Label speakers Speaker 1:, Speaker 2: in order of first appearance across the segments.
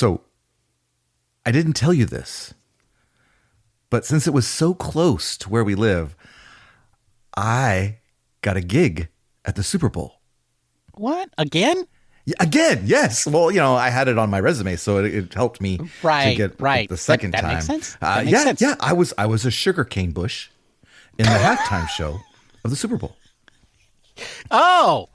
Speaker 1: So I didn't tell you this, but since it was so close to where we live, I got a gig at the Super Bowl.
Speaker 2: What? Again?
Speaker 1: Yeah, again, yes. Well, I had it on my resume, so it helped me to get the second time.
Speaker 2: That makes sense.
Speaker 1: Yeah. I was a sugarcane bush in the halftime show of the Super Bowl.
Speaker 2: Oh,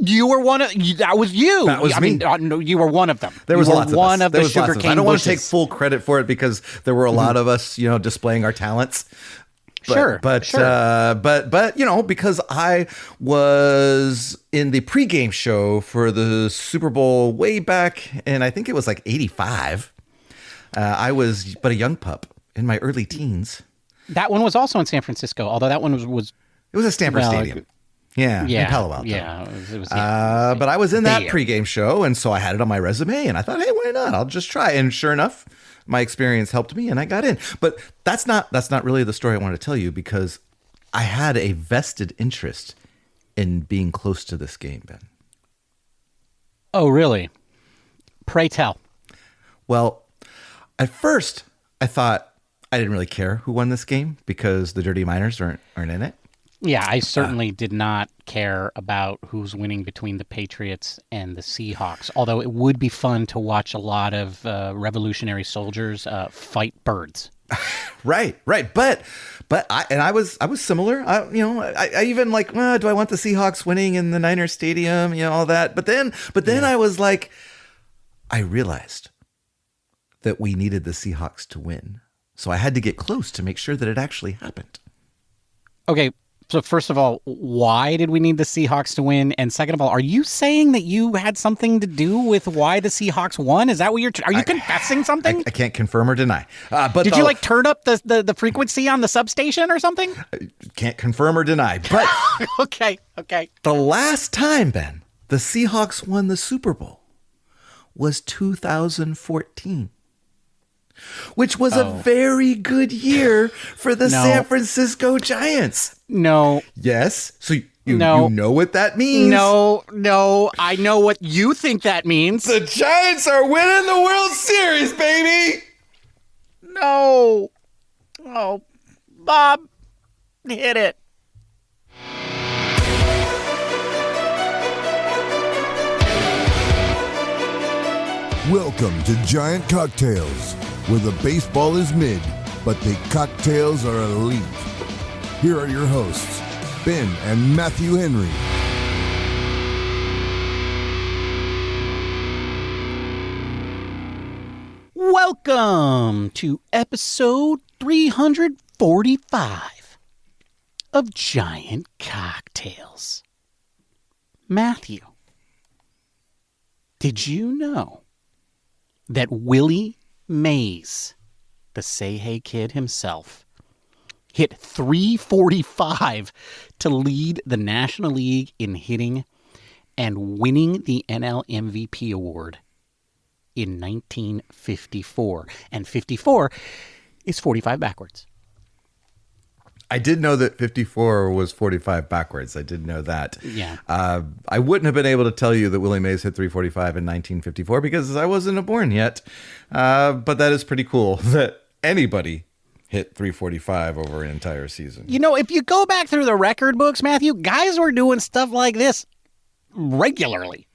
Speaker 2: you were one of that was you.
Speaker 1: That was me.
Speaker 2: No, you were one of them.
Speaker 1: There was lots of
Speaker 2: one
Speaker 1: us.
Speaker 2: of the sugarcane.
Speaker 1: I don't want to take
Speaker 2: bushes.
Speaker 1: full credit for it because there were a lot of us, displaying our talents.
Speaker 2: Sure.
Speaker 1: But because I was in the pregame show for the Super Bowl way back, and I think it was like 85. I was but a young pup in my early teens.
Speaker 2: That one was also in San Francisco, although that one was
Speaker 1: it was at Stanford Stadium. In Palo Alto.
Speaker 2: Yeah, it was
Speaker 1: but I was in that pregame show, and so I had it on my resume, and I thought, hey, why not? I'll just try. And sure enough, my experience helped me, and I got in. But that's not really the story I want to tell you, because I had a vested interest in being close to this game, Ben.
Speaker 2: Oh, really? Pray tell.
Speaker 1: Well, at first, I thought I didn't really care who won this game because the Dirty Miners aren't in it.
Speaker 2: Yeah, I certainly did not care about who's winning between the Patriots and the Seahawks, although it would be fun to watch a lot of revolutionary soldiers fight birds.
Speaker 1: Right. But I was similar. I even like, do I want the Seahawks winning in the Niners Stadium? All that. But then I was like, I realized that we needed the Seahawks to win, so I had to get close to make sure that it actually happened.
Speaker 2: Okay. So first of all, why did we need the Seahawks to win? And second of all, are you saying that you had something to do with why the Seahawks won? Is that what are you confessing something?
Speaker 1: I can't confirm or deny. But
Speaker 2: did you turn up the frequency on the substation or something?
Speaker 1: Can't confirm or deny. But
Speaker 2: okay.
Speaker 1: The last time, Ben, the Seahawks won the Super Bowl was 2014. Which was a very good year for the San Francisco Giants.
Speaker 2: No.
Speaker 1: Yes. So you know what that means?
Speaker 2: No. I know what you think that means.
Speaker 1: The Giants are winning the World Series, baby.
Speaker 2: No. Oh, Bob, hit it.
Speaker 3: Welcome to Giant Cocktails, where the baseball is mid, but the cocktails are elite. Here are your hosts, Ben and Matthew Henry.
Speaker 2: Welcome to episode 345 of Giant Cocktails. Matthew, did you know that Willie Mays, the Say Hey Kid himself, hit .345 to lead the National League in hitting and winning the NL MVP award in 1954? And 54 is 45 backwards.
Speaker 1: I did know that 54 was 45 backwards. I did know that.
Speaker 2: Yeah.
Speaker 1: I wouldn't have been able to tell you that Willie Mays hit 345 in 1954 because I wasn't born yet. But that is pretty cool that anybody hit 345 over an entire season.
Speaker 2: If you go back through the record books, Matthew, guys were doing stuff like this regularly.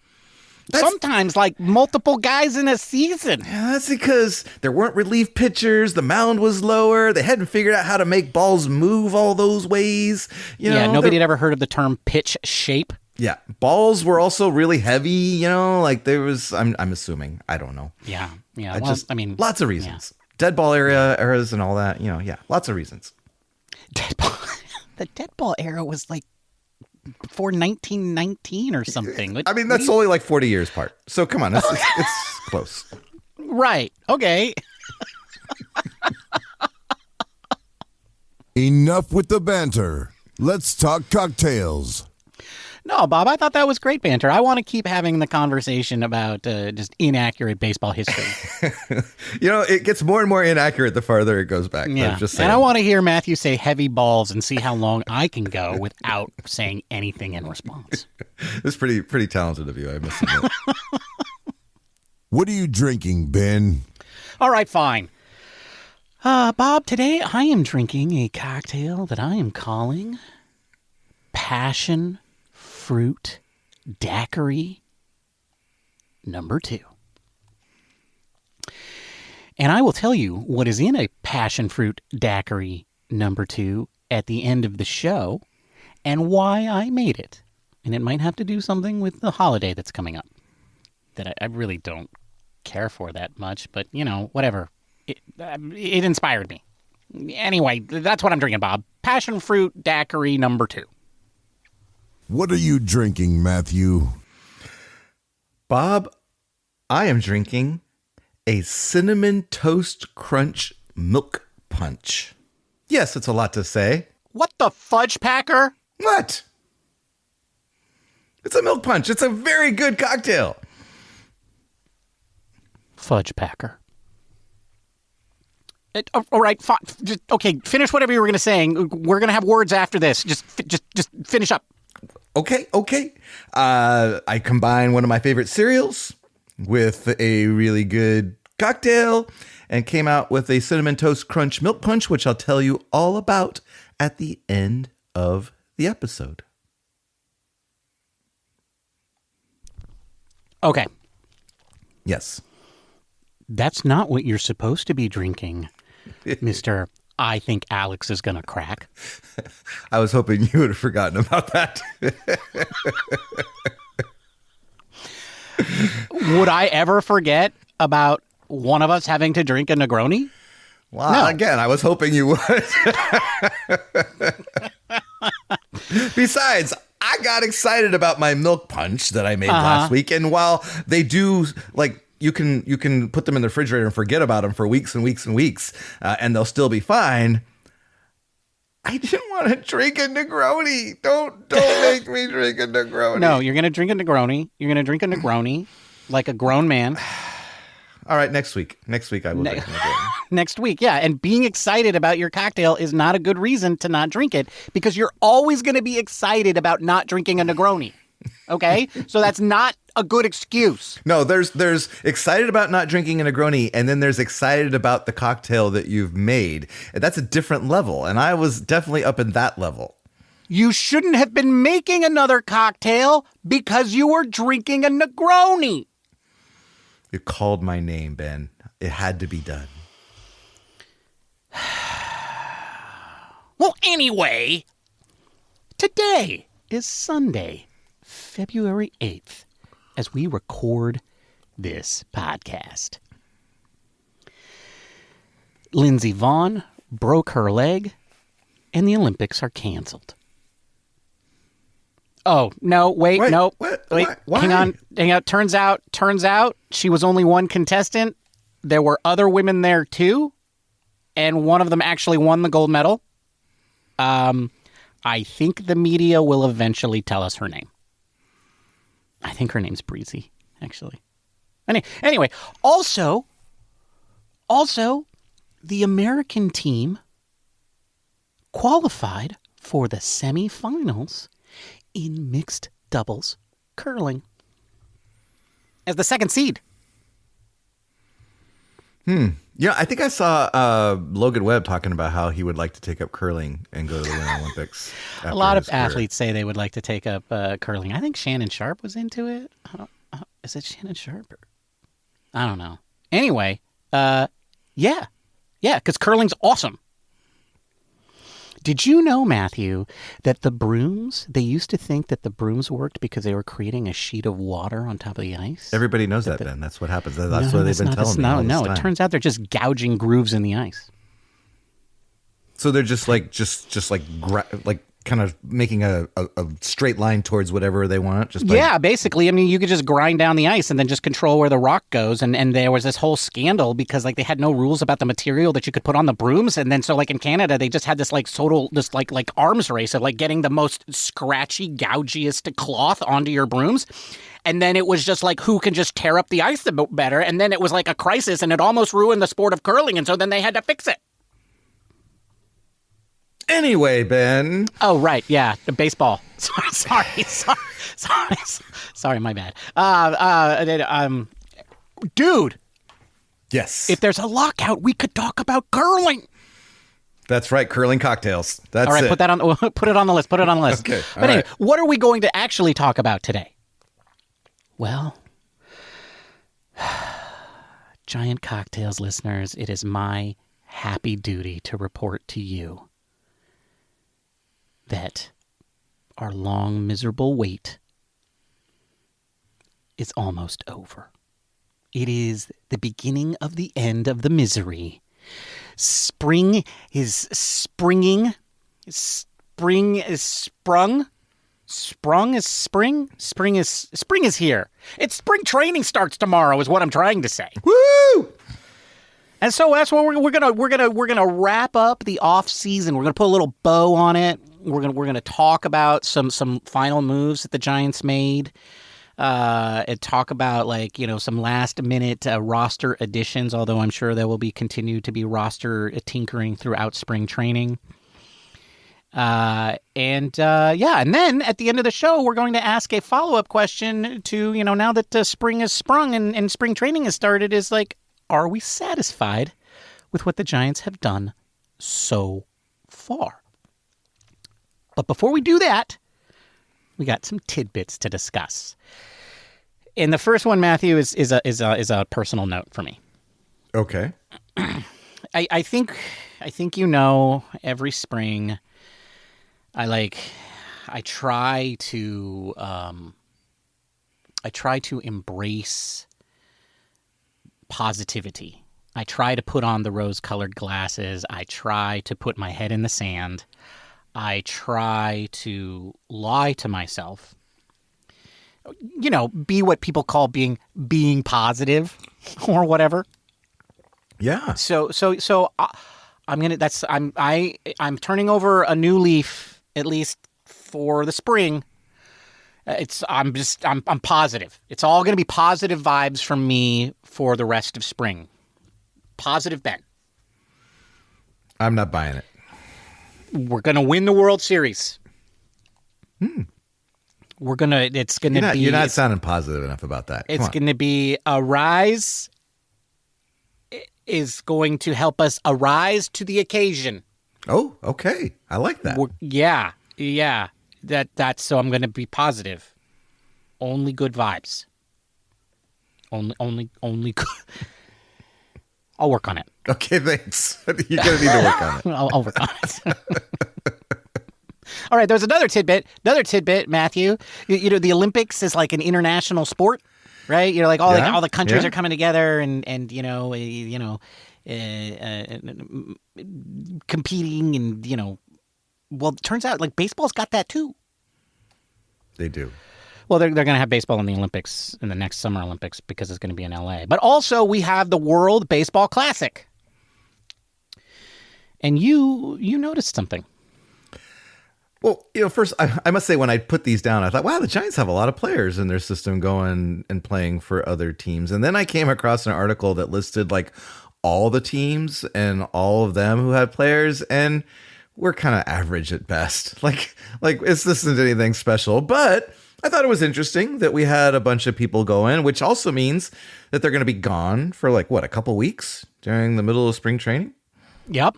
Speaker 2: Sometimes like multiple guys in a season.
Speaker 1: Yeah, that's because there weren't relief pitchers. The mound was lower. They hadn't figured out how to make balls move all those ways.
Speaker 2: Nobody had ever heard of the term pitch shape.
Speaker 1: Yeah, balls were also really heavy. Like there was. I'm assuming. I don't know.
Speaker 2: Yeah.
Speaker 1: Lots of reasons. Yeah. Dead ball eras and all that. Yeah, lots of reasons.
Speaker 2: The dead ball era was like before 1919 or something.
Speaker 1: That's only like 40 years apart. So come on, it's close.
Speaker 2: Right. Okay.
Speaker 3: Enough with the banter. Let's talk cocktails.
Speaker 2: No, Bob, I thought that was great banter. I want to keep having the conversation about just inaccurate baseball history.
Speaker 1: It gets more and more inaccurate the farther it goes back.
Speaker 2: Yeah. And I want to hear Matthew say heavy balls and see how long I can go without saying anything in response.
Speaker 1: It's pretty talented of you, I must admit.
Speaker 3: What are you drinking, Ben?
Speaker 2: All right, fine. Bob, today I am drinking a cocktail that I am calling Passion Fruit Daiquiri number 2. And I will tell you what is in a Passion Fruit Daiquiri number 2 at the end of the show and why I made it. And it might have to do something with the holiday that's coming up that I really don't care for that much, but, you know, whatever. It inspired me. Anyway, that's what I'm drinking, Bob. Passion Fruit Daiquiri number 2.
Speaker 3: What are you drinking, Matthew?
Speaker 1: Bob, I am drinking a Cinnamon Toast Crunch Milk Punch. Yes, it's a lot to say.
Speaker 2: What the fudge packer?
Speaker 1: What? It's a milk punch. It's a very good cocktail.
Speaker 2: Fudge packer. All right, fine. Okay, finish whatever you were going to say. We're going to have words after this. Just finish up.
Speaker 1: Okay. I combine one of my favorite cereals with a really good cocktail and came out with a Cinnamon Toast Crunch Milk Punch, which I'll tell you all about at the end of the episode.
Speaker 2: Okay.
Speaker 1: Yes.
Speaker 2: That's not what you're supposed to be drinking, Mr. I think Alex is going to crack.
Speaker 1: I was hoping you would have forgotten about that.
Speaker 2: Would I ever forget about one of us having to drink a Negroni?
Speaker 1: Well,
Speaker 2: No.
Speaker 1: Again, I was hoping you would. Besides, I got excited about my milk punch that I made last week. And while they do, like, you can put them in the refrigerator and forget about them for weeks and weeks and weeks, and they'll still be fine. I didn't want to drink a Negroni. Don't make me drink a Negroni.
Speaker 2: No, you're going to drink a Negroni. You're going to drink a Negroni like a grown man.
Speaker 1: All right, next week. Next week I will drink a Negroni.
Speaker 2: Next week, yeah. And being excited about your cocktail is not a good reason to not drink it because you're always going to be excited about not drinking a Negroni. Okay? So that's not a good excuse.
Speaker 1: No, there's excited about not drinking a Negroni, and then there's excited about the cocktail that you've made. And that's a different level, and I was definitely up in that level.
Speaker 2: You shouldn't have been making another cocktail because you were drinking a Negroni.
Speaker 1: You called my name, Ben. It had to be done.
Speaker 2: Well, anyway, today is Sunday, February 8th, as we record this podcast. Lindsey Vonn broke her leg, and the Olympics are canceled. Oh, no, wait, no.
Speaker 1: What?
Speaker 2: Wait,
Speaker 1: Why?
Speaker 2: hang on. Turns out she was only one contestant. There were other women there too, and one of them actually won the gold medal. I think the media will eventually tell us her name. I think her name's Breezy, actually. Anyway, also, the American team qualified for the semifinals in mixed doubles curling as the second seed.
Speaker 1: Yeah, I think I saw Logan Webb talking about how he would like to take up curling and go to the Winter Olympics.
Speaker 2: A lot of athletes say they would like to take up curling. I think Shannon Sharp was into it. Is it Shannon Sharp? I don't know. Anyway, yeah, because curling's awesome. Did you know, Matthew, that the brooms, they used to think that the brooms worked because they were creating a sheet of water on top of the ice?
Speaker 1: Everybody knows that, Ben. That's what happens. That's what they've been telling me all this
Speaker 2: No,
Speaker 1: time.
Speaker 2: it turns out they're just gouging grooves in the ice.
Speaker 1: So they're just like kind of making a straight line towards whatever they want.
Speaker 2: Yeah, basically. I mean, you could just grind down the ice and then just control where the rock goes. And there was this whole scandal because like they had no rules about the material that you could put on the brooms. And then so like in Canada, they just had this like total this like arms race of like getting the most scratchy, gougiest cloth onto your brooms. And then it was just like who can just tear up the ice the better. And then it was like a crisis and it almost ruined the sport of curling. And so then they had to fix it.
Speaker 1: Anyway, Ben.
Speaker 2: Oh, right. Yeah. The baseball. Sorry, my bad. Dude,
Speaker 1: Yes.
Speaker 2: if there's a lockout, we could talk about curling.
Speaker 1: That's right. Curling cocktails. That's
Speaker 2: All right,
Speaker 1: it.
Speaker 2: put it on the list. Put it on the list.
Speaker 1: Okay.
Speaker 2: But anyway, what are we going to actually talk about today? Well, Giant Cocktails listeners, it is my happy duty to report to you that our long, miserable wait is almost over. It is the beginning of the end of the misery. Spring is springing. Spring is sprung. Sprung is spring. Spring is here. It's spring training starts tomorrow is what I'm trying to say.
Speaker 1: Woo!
Speaker 2: And so that's what we're gonna wrap up the off season. We're gonna put a little bow on it. We're gonna talk about some final moves that the Giants made. And talk about some last minute roster additions, although I'm sure there will be continue to be roster tinkering throughout spring training. And then at the end of the show, we're going to ask a follow-up question to, now that spring has sprung and spring training has started, is are we satisfied with what the Giants have done so far? But before we do that, we got some tidbits to discuss. And the first one, Matthew, is a personal note for me.
Speaker 1: Okay.
Speaker 2: I think every spring I try to embrace positivity. I try to put on the rose-colored glasses. I try to put my head in the sand. I try to lie to myself. Be what people call being positive or whatever.
Speaker 1: Yeah.
Speaker 2: So I'm turning over a new leaf, at least for the spring. I'm positive. It's all going to be positive vibes from me for the rest of spring. Positive Ben.
Speaker 1: I'm not buying it.
Speaker 2: We're going to win the World Series.
Speaker 1: You're not sounding positive enough about that.
Speaker 2: It's going to be a rise. Is going to help us arise to the occasion.
Speaker 1: Oh, okay. I like that.
Speaker 2: Yeah. That's so I'm going to be positive. Only good vibes. Only good. I'll work on it.
Speaker 1: Okay, thanks. You're going to need to work on it.
Speaker 2: I'll work on it. All right, there's another tidbit, Matthew. The Olympics is like an international sport, right? All the countries are coming together and competing and well, it turns out baseball's got that too.
Speaker 1: They do.
Speaker 2: Well, they're going to have baseball in the Olympics, in the next Summer Olympics, because it's going to be in LA. But also we have the World Baseball Classic. And you noticed something.
Speaker 1: Well, first, I must say, when I put these down, I thought, wow, the Giants have a lot of players in their system going and playing for other teams. And then I came across an article that listed all the teams and all of them who had players, and we're kind of average at best. This isn't anything special, but I thought it was interesting that we had a bunch of people go in, which also means that they're going to be gone for a couple weeks during the middle of spring training.
Speaker 2: Yep.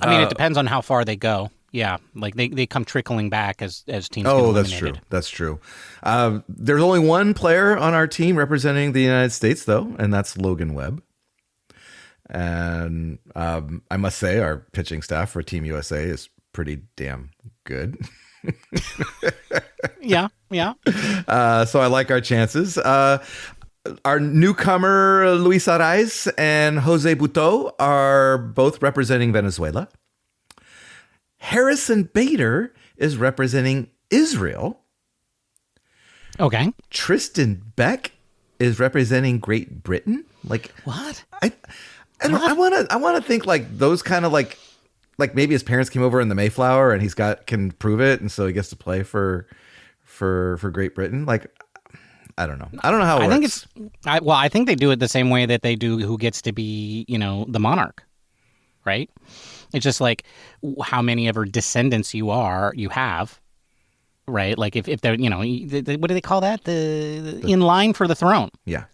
Speaker 2: I mean, it depends on how far they go. Yeah, they come trickling back as teams get eliminated.
Speaker 1: That's true. There's only one player on our team representing the United States, though, and that's Logan Webb. And I must say, our pitching staff for Team USA is pretty damn good.
Speaker 2: Yeah.
Speaker 1: So I like our chances. Our newcomer, Luis Arraez and Jose Buteau, are both representing Venezuela. Harrison Bader is representing Israel.
Speaker 2: Okay.
Speaker 1: Tristan Beck is representing Great Britain.
Speaker 2: What?
Speaker 1: I want to think those kind of maybe his parents came over in the Mayflower and can prove it, and so he gets to play for Great Britain. I don't know. I don't know how it works.
Speaker 2: I think they do it the same way that they do who gets to be, the monarch, right? It's just how many ever descendants you have, right? If they're, what do they call that? The in line for the throne.
Speaker 1: Yeah.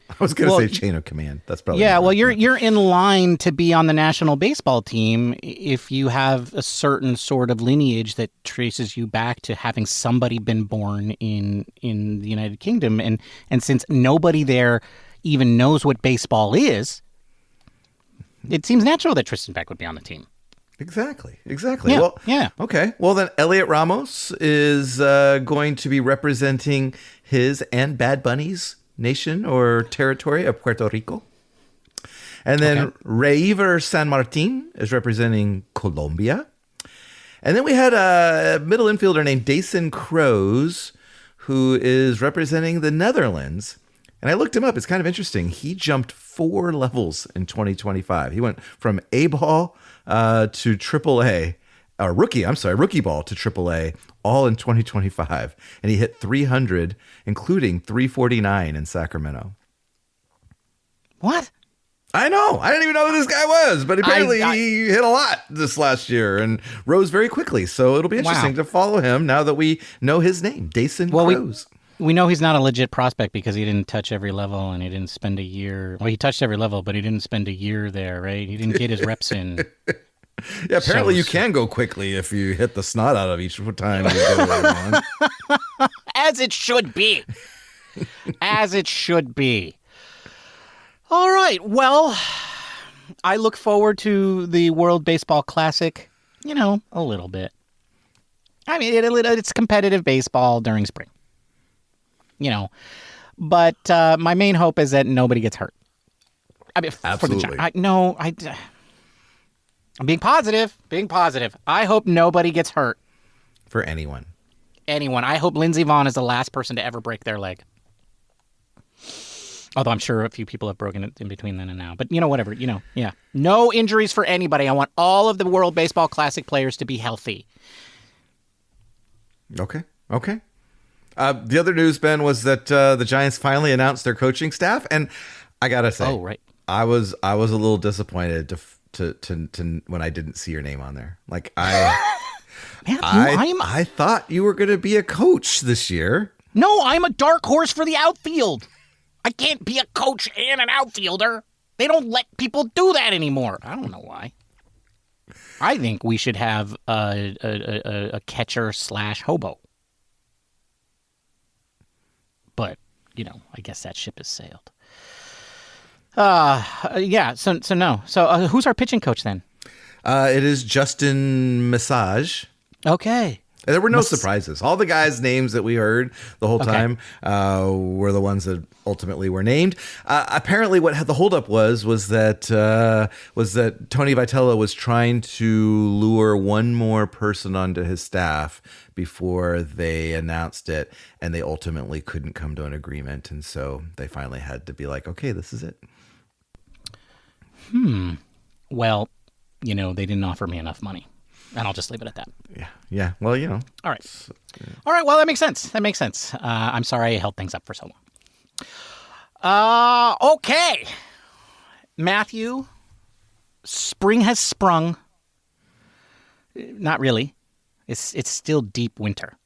Speaker 1: I was going to say chain of command. That's probably
Speaker 2: yeah.
Speaker 1: not
Speaker 2: Well,
Speaker 1: right.
Speaker 2: you're in line to be on the national baseball team if you have a certain sort of lineage that traces you back to having somebody been born in the United Kingdom, and since nobody there even knows what baseball is, it seems natural that Tristan Beck would be on the team.
Speaker 1: Exactly.
Speaker 2: Yeah,
Speaker 1: Well,
Speaker 2: yeah.
Speaker 1: Okay. Well, then Elliot Ramos is going to be representing his and Bad Bunny's nation or territory of Puerto Rico. And then Reiver San Martin is representing Colombia. And then we had a middle infielder named Dason Kroos, who is representing the Netherlands. And I looked him up. It's kind of interesting. He jumped 4 levels in 2025. He went from A-ball to AAA, or rookie ball to AAA, all in 2025. And he hit 300, including 349 in Sacramento.
Speaker 2: What?
Speaker 1: I know. I didn't even know who this guy was, but apparently he hit a lot this last year and rose very quickly. So it'll be interesting to follow him now that we know his name, Dason Kroos.
Speaker 2: We know he's not a legit prospect because he didn't touch every level and he didn't spend a year. Well, he touched every level, but he didn't spend a year there, right? He didn't get his reps in.
Speaker 1: Yeah, apparently you can go quickly if you hit the snot out of each time you go on.
Speaker 2: As it should be. As it should be. All right. Well, I look forward to the World Baseball Classic, a little bit. I mean, it's competitive baseball during spring. But my main hope is that nobody gets hurt. I mean,
Speaker 1: absolutely.
Speaker 2: I'm being positive. I hope nobody gets hurt.
Speaker 1: For anyone.
Speaker 2: I hope Lindsey Vonn is the last person to ever break their leg. Although I'm sure a few people have broken it in between then and now. But, whatever, yeah. No injuries for anybody. I want all of the World Baseball Classic players to be healthy.
Speaker 1: Okay. The other news, Ben, was that the Giants finally announced their coaching staff, and I gotta say, I was a little disappointed to when I didn't see your name on there. Like I thought you were going to be a coach this year.
Speaker 2: No, I'm a dark horse for the outfield. I can't be a coach and an outfielder. They don't let people do that anymore. I don't know why. I think we should have a catcher / hobo. But, I guess that ship has sailed. Yeah, so no. So who's our pitching coach then?
Speaker 1: It is Justin Massage.
Speaker 2: Okay.
Speaker 1: There were no surprises. All the guys' names that we heard the whole time were the ones that ultimately were named. Apparently, what the holdup was that Tony Vitello was trying to lure one more person onto his staff before they announced it, and they ultimately couldn't come to an agreement, and so they finally had to be like, "Okay, this is it."
Speaker 2: Well, they didn't offer me enough money. And I'll just leave it at that.
Speaker 1: Yeah. Well,
Speaker 2: All right. All right. Well, that makes sense. I'm sorry I held things up for so long. Okay. Matthew, spring has sprung. Not really. It's still deep winter,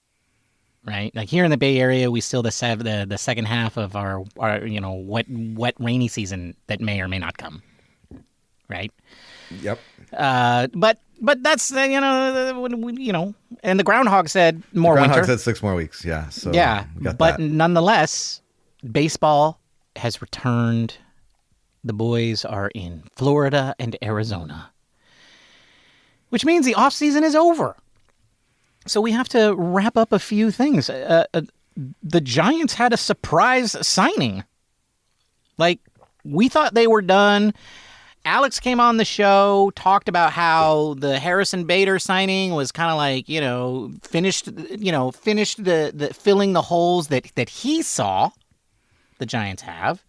Speaker 2: right? Like here in the Bay Area, we still the second half of our wet rainy season that may or may not come, right?
Speaker 1: Yep.
Speaker 2: But that's and the groundhog said more winter.
Speaker 1: Groundhog said 6 more weeks. Yeah. So
Speaker 2: yeah,
Speaker 1: we got
Speaker 2: but
Speaker 1: that.
Speaker 2: nonetheless, baseball has returned. The boys are in Florida and Arizona, which means the off season is over. So we have to wrap up a few things. The Giants had a surprise signing. Like, we thought they were done. Alex came on the show, talked about how the Harrison Bader signing was kind of like, finished the filling the holes that he saw the Giants have.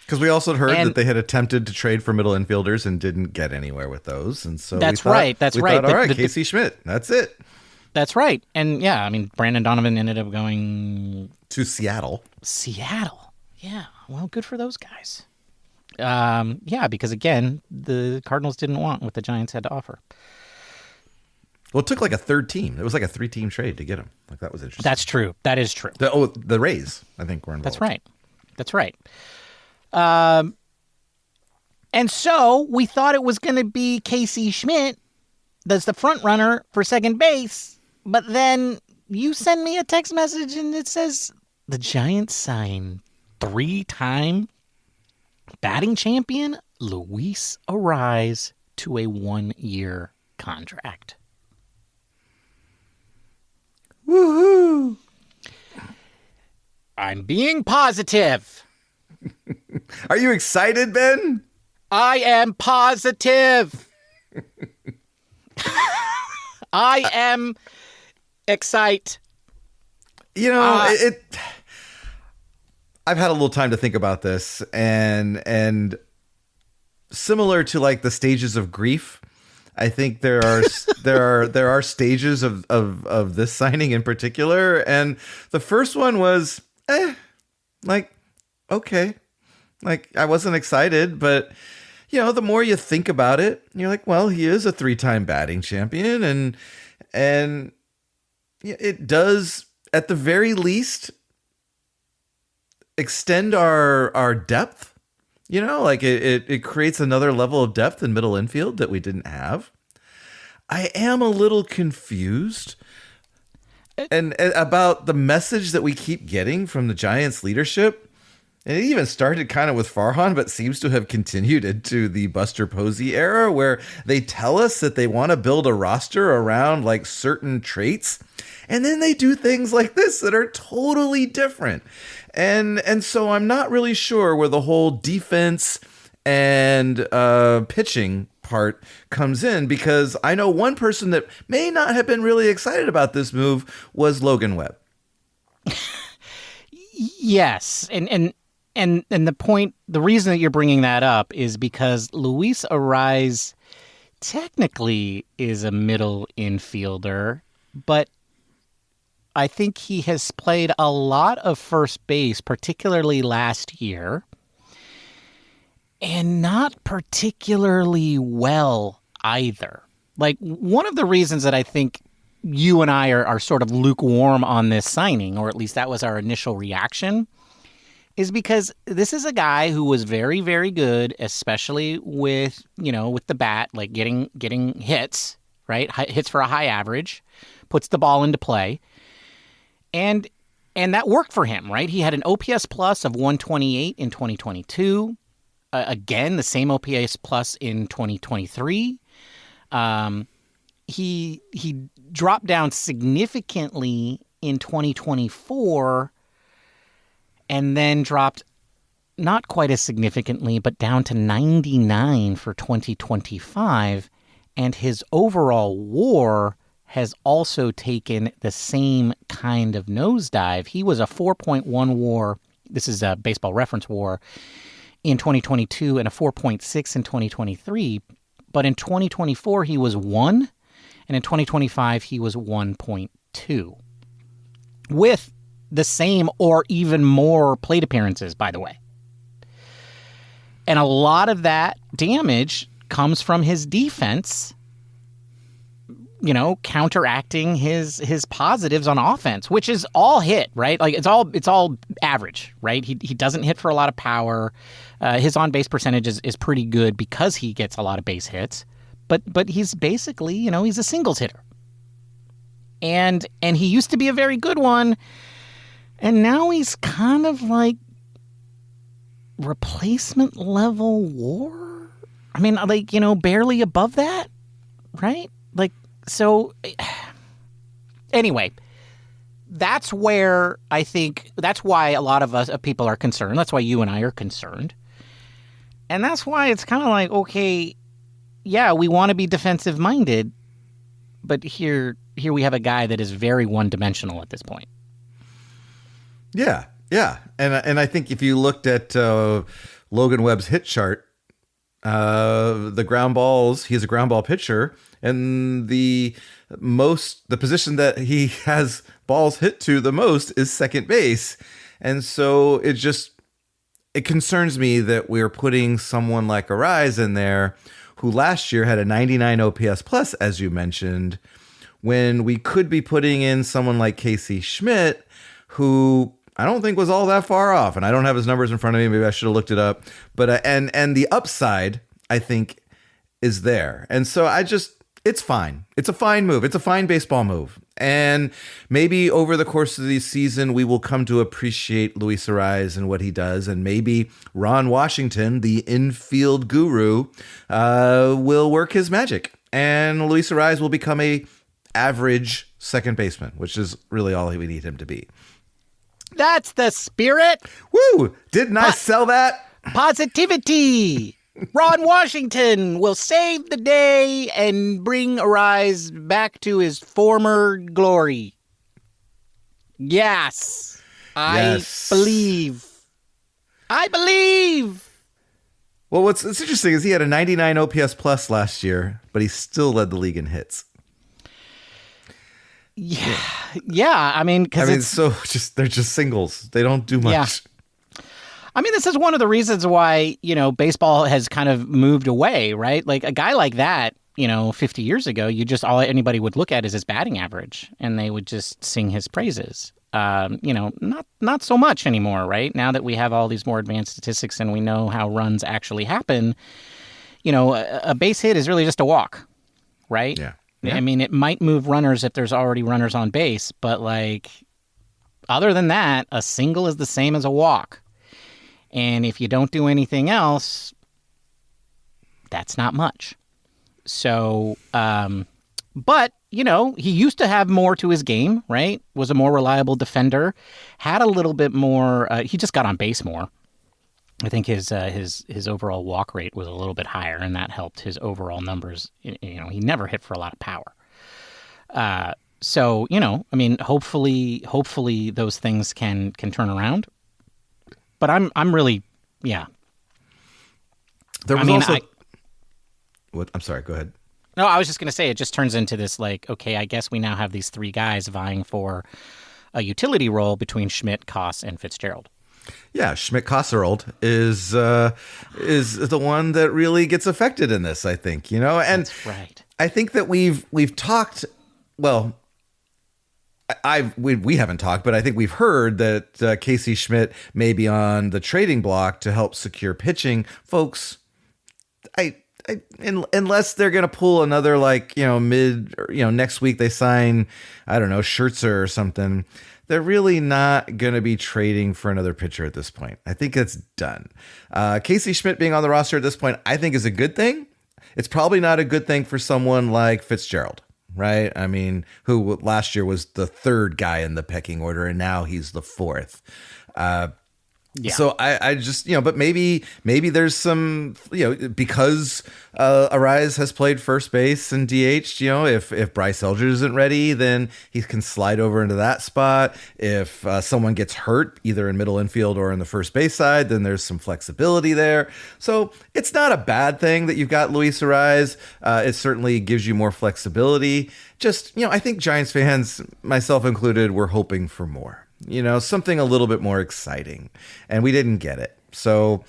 Speaker 1: Because we also heard that they had attempted to trade for middle infielders and didn't get anywhere with those. And so
Speaker 2: That's
Speaker 1: we thought,
Speaker 2: right.
Speaker 1: All right, Casey Schmidt. That's it.
Speaker 2: That's right. And yeah, I mean, Brandon Donovan ended up going
Speaker 1: to Seattle.
Speaker 2: Yeah. Well, good for those guys. Yeah, because again, the Cardinals didn't want what the Giants had to offer.
Speaker 1: Well, it took like a third team. It was like a 3-team trade to get him. Like, that was interesting.
Speaker 2: That's true. That is true.
Speaker 1: The Rays, I think, were involved.
Speaker 2: That's right. And so we thought it was going to be Casey Schmidt that's the front runner for second base. But then you send me a text message and it says the Giants sign 3-time batting champion Luis Arraez to a 1-year contract.
Speaker 1: Woohoo!
Speaker 2: I'm being positive.
Speaker 1: Are you excited, Ben?
Speaker 2: I am positive. I am excited.
Speaker 1: You know, I've had a little time to think about this, and similar to like the stages of grief, I think there are stages of this signing in particular, and the first one was like, okay, like I wasn't excited, but you know, the more you think about it, you're like, well, he is a 3-time batting champion, and it does at the very least extend our depth. You know, like it creates another level of depth in middle infield that we didn't have. I am a little confused and about the message that we keep getting from the Giants leadership. And it even started kind of with Farhan, but seems to have continued into the Buster Posey era, where they tell us that they want to build a roster around like certain traits. And then they do things like this that are totally different. And so I'm not really sure where the whole defense and pitching part comes in, because I know one person that may not have been really excited about this move was Logan Webb.
Speaker 2: Yes. And the reason that you're bringing that up is because Luis Arraez technically is a middle infielder, but I think he has played a lot of first base, particularly last year, and not particularly well either. Like, one of the reasons that I think you and I are sort of lukewarm on this signing, or at least that was our initial reaction, is because this is a guy who was very, very good, especially with the bat, like getting hits, right? Hits for a high average, puts the ball into play. And that worked for him, right? He had an OPS plus of 128 in 2022. Again, the same OPS plus in 2023. He dropped down significantly in 2024, and then dropped not quite as significantly, but down to 99 for 2025. And his overall WAR has also taken the same kind of nosedive. He was a 4.1 WAR. This is a Baseball Reference WAR in 2022 and a 4.6 in 2023. But in 2024, he was 1. And in 2025, he was 1.2. With the same or even more plate appearances, by the way. And a lot of that damage comes from his defense, counteracting his positives on offense, which is all hit, right? Like it's all average, right? He doesn't hit for a lot of power. His on-base percentage is pretty good because he gets a lot of base hits, but he's basically, he's a singles hitter. And he used to be a very good one, and now he's kind of like replacement level WAR. I mean, like, barely above that, right? Like, so anyway, that's where I think that's why a lot of people are concerned. That's why you and I are concerned. And that's why it's kind of like, okay, yeah, we want to be defensive minded, but here we have a guy that is very one-dimensional at this point.
Speaker 1: Yeah. And I think if you looked at Logan Webb's hit chart, the ground balls, he's a ground ball pitcher, and the position that he has balls hit to the most is second base. And so it concerns me that we're putting someone like Arraez in there, who last year had a 99 OPS plus, as you mentioned, when we could be putting in someone like Casey Schmidt, who I don't think was all that far off. And I don't have his numbers in front of me. Maybe I should have looked it up. But and the upside, I think, is there. And so it's fine. It's a fine move. It's a fine baseball move. And maybe over the course of the season, we will come to appreciate Luis Arraez and what he does. And maybe Ron Washington, the infield guru, will work his magic. And Luis Arraez will become a average second baseman, which is really all we need him to be.
Speaker 2: That's the spirit.
Speaker 1: Woo! Didn't I sell that?
Speaker 2: Positivity. Ron Washington will save the day and bring Arraez back to his former glory. Yes. I believe.
Speaker 1: Well, what's interesting is he had a 99 OPS plus last year, but he still led the league in hits.
Speaker 2: Yeah. I mean,
Speaker 1: they're just singles. They don't do much.
Speaker 2: Yeah. I mean, this is one of the reasons why, baseball has kind of moved away, right? Like a guy like that, 50 years ago, all anybody would look at is his batting average, and they would just sing his praises. Not so much anymore, right? Now that we have all these more advanced statistics and we know how runs actually happen, a base hit is really just a walk, right?
Speaker 1: Yeah.
Speaker 2: I mean, it might move runners if there's already runners on base, but other than that, a single is the same as a walk. And if you don't do anything else, that's not much. So, but, he used to have more to his game, right? Was a more reliable defender, had a little bit more, he just got on base more. I think his overall walk rate was a little bit higher, and that helped his overall numbers. He never hit for a lot of power. So, I mean, hopefully those things can turn around. But I'm really, yeah.
Speaker 1: What? I'm sorry. Go ahead.
Speaker 2: No, I was just going to say it just turns into this okay, I guess we now have these three guys vying for a utility role between Schmidt, Koss, and Fitzgerald.
Speaker 1: Yeah, Schmidt-Kosserold is the one that really gets affected in this, I think. And
Speaker 2: that's right.
Speaker 1: I think that we've talked. Well, we haven't talked, but I think we've heard that Casey Schmidt may be on the trading block to help secure pitching. Folks, unless they're going to pull another next week they sign, I don't know, Scherzer or something, they're really not going to be trading for another pitcher at this point. I think it's done. Casey Schmidt being on the roster at this point, I think is a good thing. It's probably not a good thing for someone like Fitzgerald. Right? I mean, who last year was the third guy in the pecking order, and now he's the fourth.
Speaker 2: Yeah.
Speaker 1: So I just, but maybe there's some, because Arraez has played first base and DH, if Bryce Elger isn't ready, then he can slide over into that spot. If someone gets hurt, either in middle infield or in the first base side, then there's some flexibility there. So it's not a bad thing that you've got Luis Arraez. It certainly gives you more flexibility. Just, I think Giants fans, myself included, were hoping for more. Something a little bit more exciting, and we didn't get it. So,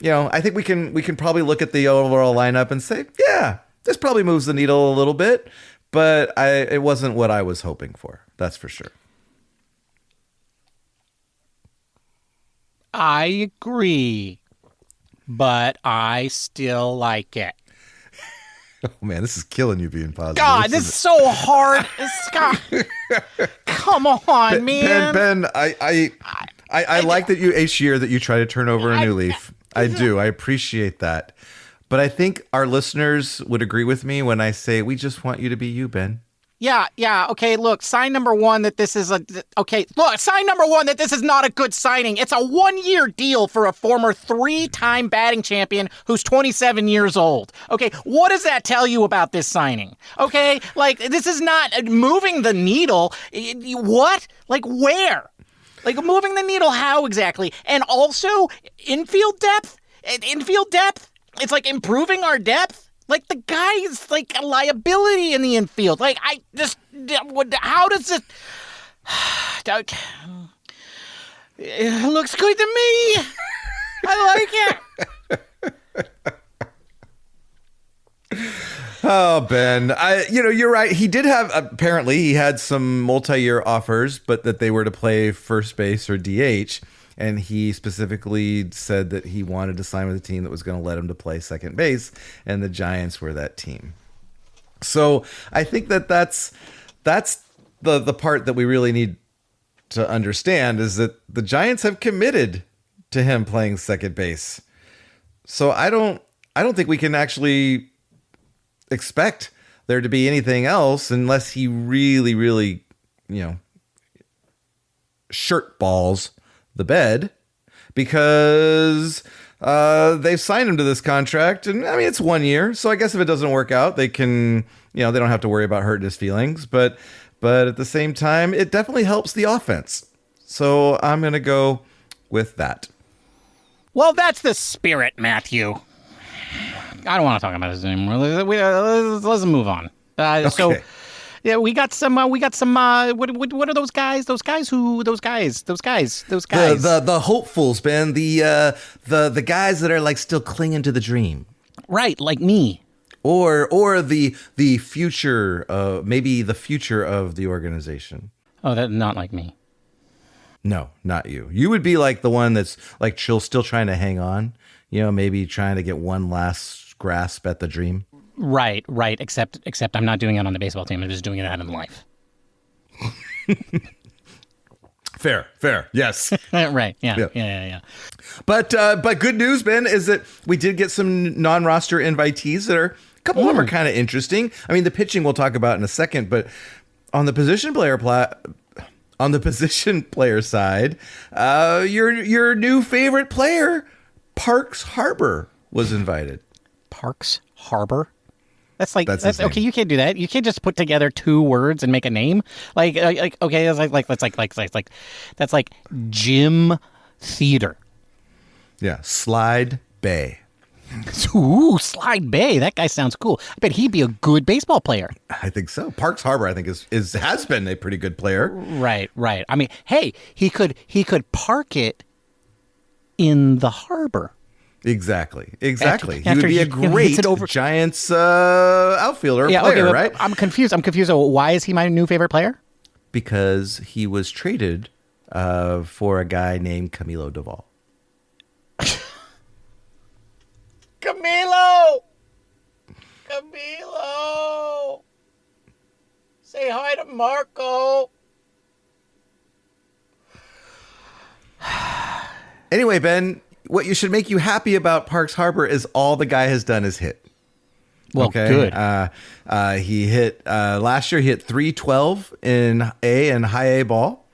Speaker 1: I think we can probably look at the overall lineup and say, yeah, this probably moves the needle a little bit, but it wasn't what I was hoping for. That's for sure.
Speaker 2: I agree, but I still like it.
Speaker 1: Oh man, this is killing you being positive.
Speaker 2: God, this is so hard. Come on, man.
Speaker 1: Ben, I like that each year that you try to turn over a new leaf. I do. I appreciate that. But I think our listeners would agree with me when I say we just want you to be you, Ben.
Speaker 2: Yeah. Okay, look, sign number one that this is not a good signing. It's a 1-year deal for a former 3-time batting champion who's 27 years old. Okay, what does that tell you about this signing? Okay, this is not moving the needle. What? Where? Moving the needle how exactly? And also, infield depth? It's improving our depth? The guy is a liability in the infield. How does it? It looks good to me. I like it.
Speaker 1: Oh, Ben, you're right. He did have, apparently he had some multi-year offers, but that they were to play first base or DH. And he specifically said that he wanted to sign with a team that was going to let him to play second base. And the Giants were that team. So I think that's the part that we really need to understand is that the Giants have committed to him playing second base. So I don't think we can actually expect there to be anything else unless he really, really, shirt balls the bed, because they've signed him to this contract. And I mean, it's 1 year. So I guess if it doesn't work out, they can, they don't have to worry about hurting his feelings. But at the same time, it definitely helps the offense. So I'm going to go with that.
Speaker 2: Well, that's the spirit, Matthew. I don't want to talk about this anymore. Let's move on.
Speaker 1: Okay.
Speaker 2: So, yeah, we got some. What are those guys? Those guys.
Speaker 1: The hopefuls, Ben. The guys that are like still clinging to the dream.
Speaker 2: Right, like me.
Speaker 1: Or the future. Maybe the future of the organization.
Speaker 2: Oh, that's not like me.
Speaker 1: No, not you. You would be like the one that's like still trying to hang on. Maybe trying to get one last grasp at the dream.
Speaker 2: Right. Except I'm not doing it on the baseball team. I'm just doing it out in life.
Speaker 1: Fair. Yes.
Speaker 2: Right. Yeah.
Speaker 1: But good news, Ben, is that we did get some non-roster invitees that are a couple of them are kind of interesting. I mean, the pitching we'll talk about in a second, but on the position player side, your new favorite player, Parks Harbor, was invited.
Speaker 2: Parks Harbor? That's okay. You can't do that. You can't just put together two words and make a name. Okay, that's like gym theater.
Speaker 1: Yeah, Slide Bay.
Speaker 2: Ooh, Slide Bay. That guy sounds cool. I bet he'd be a good baseball player.
Speaker 1: I think so. Parks Harbor, I think, has been a pretty good player.
Speaker 2: Right. I mean, hey, he could park it in the harbor.
Speaker 1: Exactly. He would be a great Giants outfielder player,
Speaker 2: okay,
Speaker 1: right?
Speaker 2: I'm confused. Why is he my new favorite player?
Speaker 1: Because he was traded for a guy named Camilo Duvall.
Speaker 2: Camilo! Say hi to Marco.
Speaker 1: Anyway, Ben, what should make you happy about Parks Harbor is all the guy has done is hit.
Speaker 2: Well,
Speaker 1: okay?
Speaker 2: Good.
Speaker 1: He hit last year. He hit 312 in A and high A ball,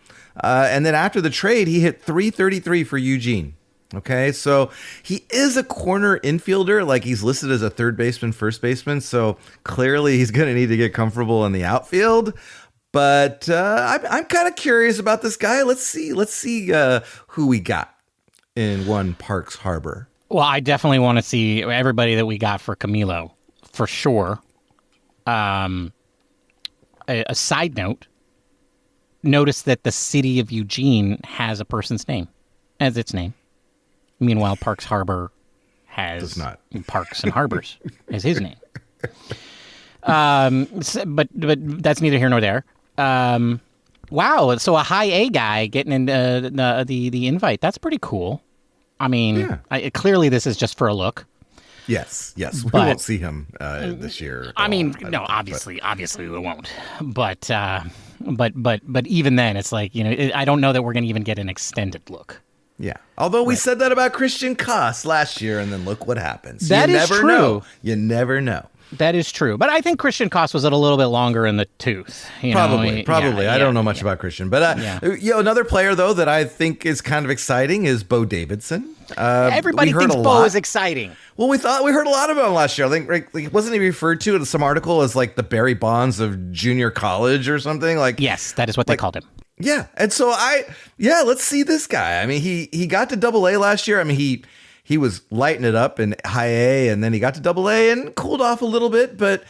Speaker 1: and then after the trade, he hit 333 for Eugene. Okay, so he is a corner infielder, like he's listed as a third baseman, first baseman. So clearly, he's going to need to get comfortable in the outfield. But I'm kind of curious about this guy. Let's see who we got in one Parks Harbor.
Speaker 2: Well, I definitely want to see everybody that we got for Camilo, for sure. A side note, notice that the city of Eugene has a person's name as its name. Meanwhile, Parks Harbor has Parks and Harbors as his name. But that's neither here nor there. Wow, so a high A guy getting in the invite. That's pretty cool. I mean, clearly this is just for a look.
Speaker 1: Yes. We won't see him this year.
Speaker 2: Obviously we won't. But even then, it's like, I don't know that we're going to even get an extended look.
Speaker 1: Yeah. Although we said that about Christian Koss last year, and then look what happens.
Speaker 2: That is true.
Speaker 1: Know. You never know.
Speaker 2: That is true. But I think Christian Koss was a little bit longer in the tooth.
Speaker 1: Probably. I don't know much about Christian. But another player, though, that I think is kind of exciting is Bo Davidson.
Speaker 2: Everybody thinks Bo is exciting.
Speaker 1: Well, we heard a lot about him last year. I think wasn't he referred to in some article as like the Barry Bonds of junior college or something?
Speaker 2: Yes, that is what they called him.
Speaker 1: Yeah. And so let's see this guy. I mean, he got to Double A last year. I mean, he was lighting it up in high A, and then he got to Double A and cooled off a little bit. But,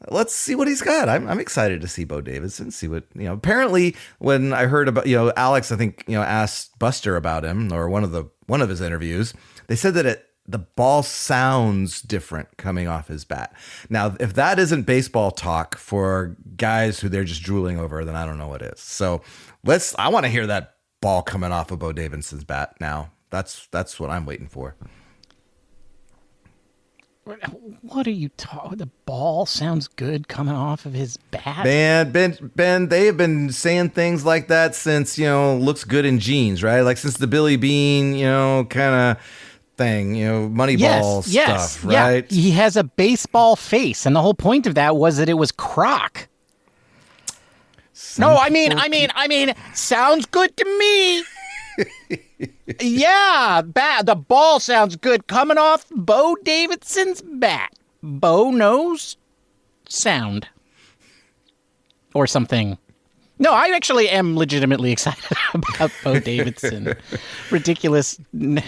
Speaker 1: let's see what he's got. I'm excited to see Bo Davidson, see what, apparently when I heard about, Alex, I think, asked Buster about him or one of his interviews, they said that the ball sounds different coming off his bat. Now, if that isn't baseball talk for guys who they're just drooling over, then I don't know what is. So I want to hear that ball coming off of Bo Davidson's bat now. That's what I'm waiting for.
Speaker 2: What are you talking? The ball sounds good coming off of his bat.
Speaker 1: Ben, they have been saying things like that since, looks good in jeans, right? Like since the Billy Bean, kind of thing, Moneyball stuff, right?
Speaker 2: Yeah. He has a baseball face, and the whole point of that was that it was crock. No, I mean, sounds good to me. Yeah, the ball sounds good coming off Bo Davidson's bat. Bo knows sound. Or something. No, I actually am legitimately excited about Bo Davidson. Ridiculous,
Speaker 1: well,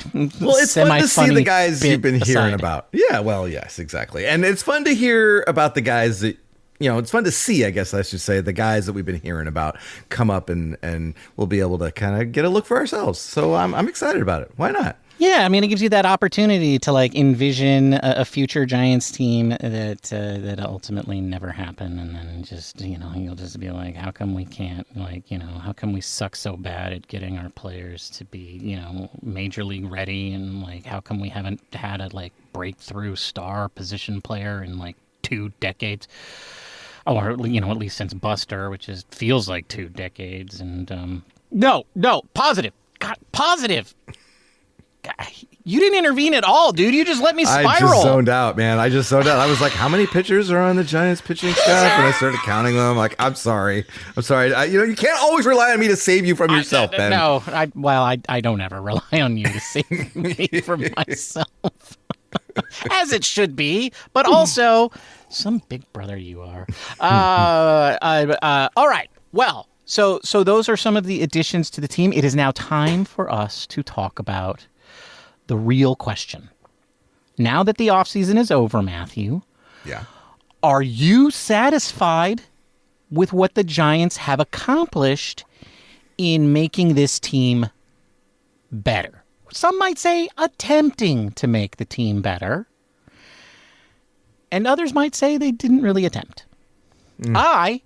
Speaker 1: it's fun to see the guys you've been hearing about. Yeah, well, yes, exactly. And it's fun to hear about the guys that, it's fun to see, I guess I should say, the guys that we've been hearing about come up and we'll be able to kind of get a look for ourselves. So I'm excited about it. Why not?
Speaker 2: Yeah, I mean, it gives you that opportunity to envision a future Giants team that ultimately never happen, and then just you'll just be like, how come we can't how come we suck so bad at getting our players to be major league ready, and how come we haven't had a breakthrough star position player in 2 decades, or at least since Buster, which feels like 2 decades, and no, positive, God, positive. You didn't intervene at all, dude. You just let me spiral.
Speaker 1: I just zoned out, man. I was like, how many pitchers are on the Giants pitching staff? And I started counting them. I'm sorry. You can't always rely on me to save you from yourself, Ben.
Speaker 2: No, I don't ever rely on you to save me from myself. As it should be, but also some big brother you are. All right. Well, so those are some of the additions to the team. It is now time for us to talk about the real question. Now that the offseason is over, Matthew, are you satisfied with what the Giants have accomplished in making this team better? Some might say attempting to make the team better, and others might say they didn't really attempt. I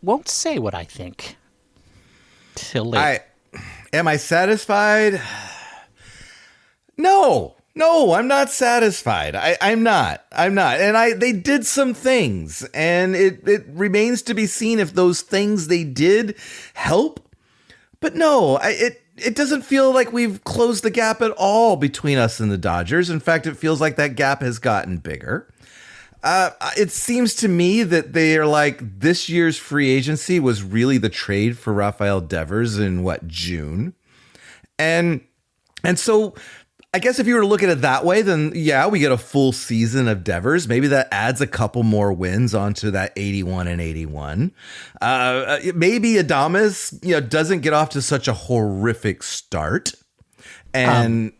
Speaker 2: won't say what I think till later.
Speaker 1: Am I satisfied? No, I'm not satisfied. I'm not. And they did some things, and it remains to be seen if those things they did help. But no, it doesn't feel like we've closed the gap at all between us and the Dodgers. In fact, it feels like that gap has gotten bigger. It seems to me that they are this year's free agency was really the trade for Rafael Devers in June. And so I guess if you were to look at it that way, then we get a full season of Devers. Maybe that adds a couple more wins onto that 81 and 81. Maybe Adames, doesn't get off to such a horrific start. And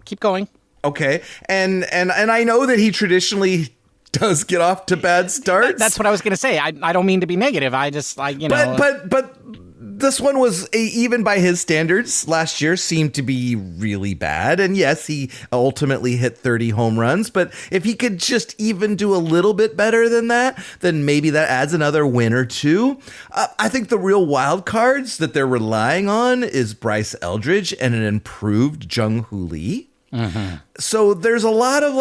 Speaker 2: keep going.
Speaker 1: Okay. And I know that he traditionally does get off to bad starts.
Speaker 2: That's what I was going to say. I don't mean to be negative. I just
Speaker 1: But this one was, even by his standards, last year seemed to be really bad. And yes, he ultimately hit 30 home runs. But if he could just even do a little bit better than that, then maybe that adds another win or two. I think the real wild cards that they're relying on is Bryce Eldridge and an improved Jung Hoo Lee. Mm-hmm. So there's a lot of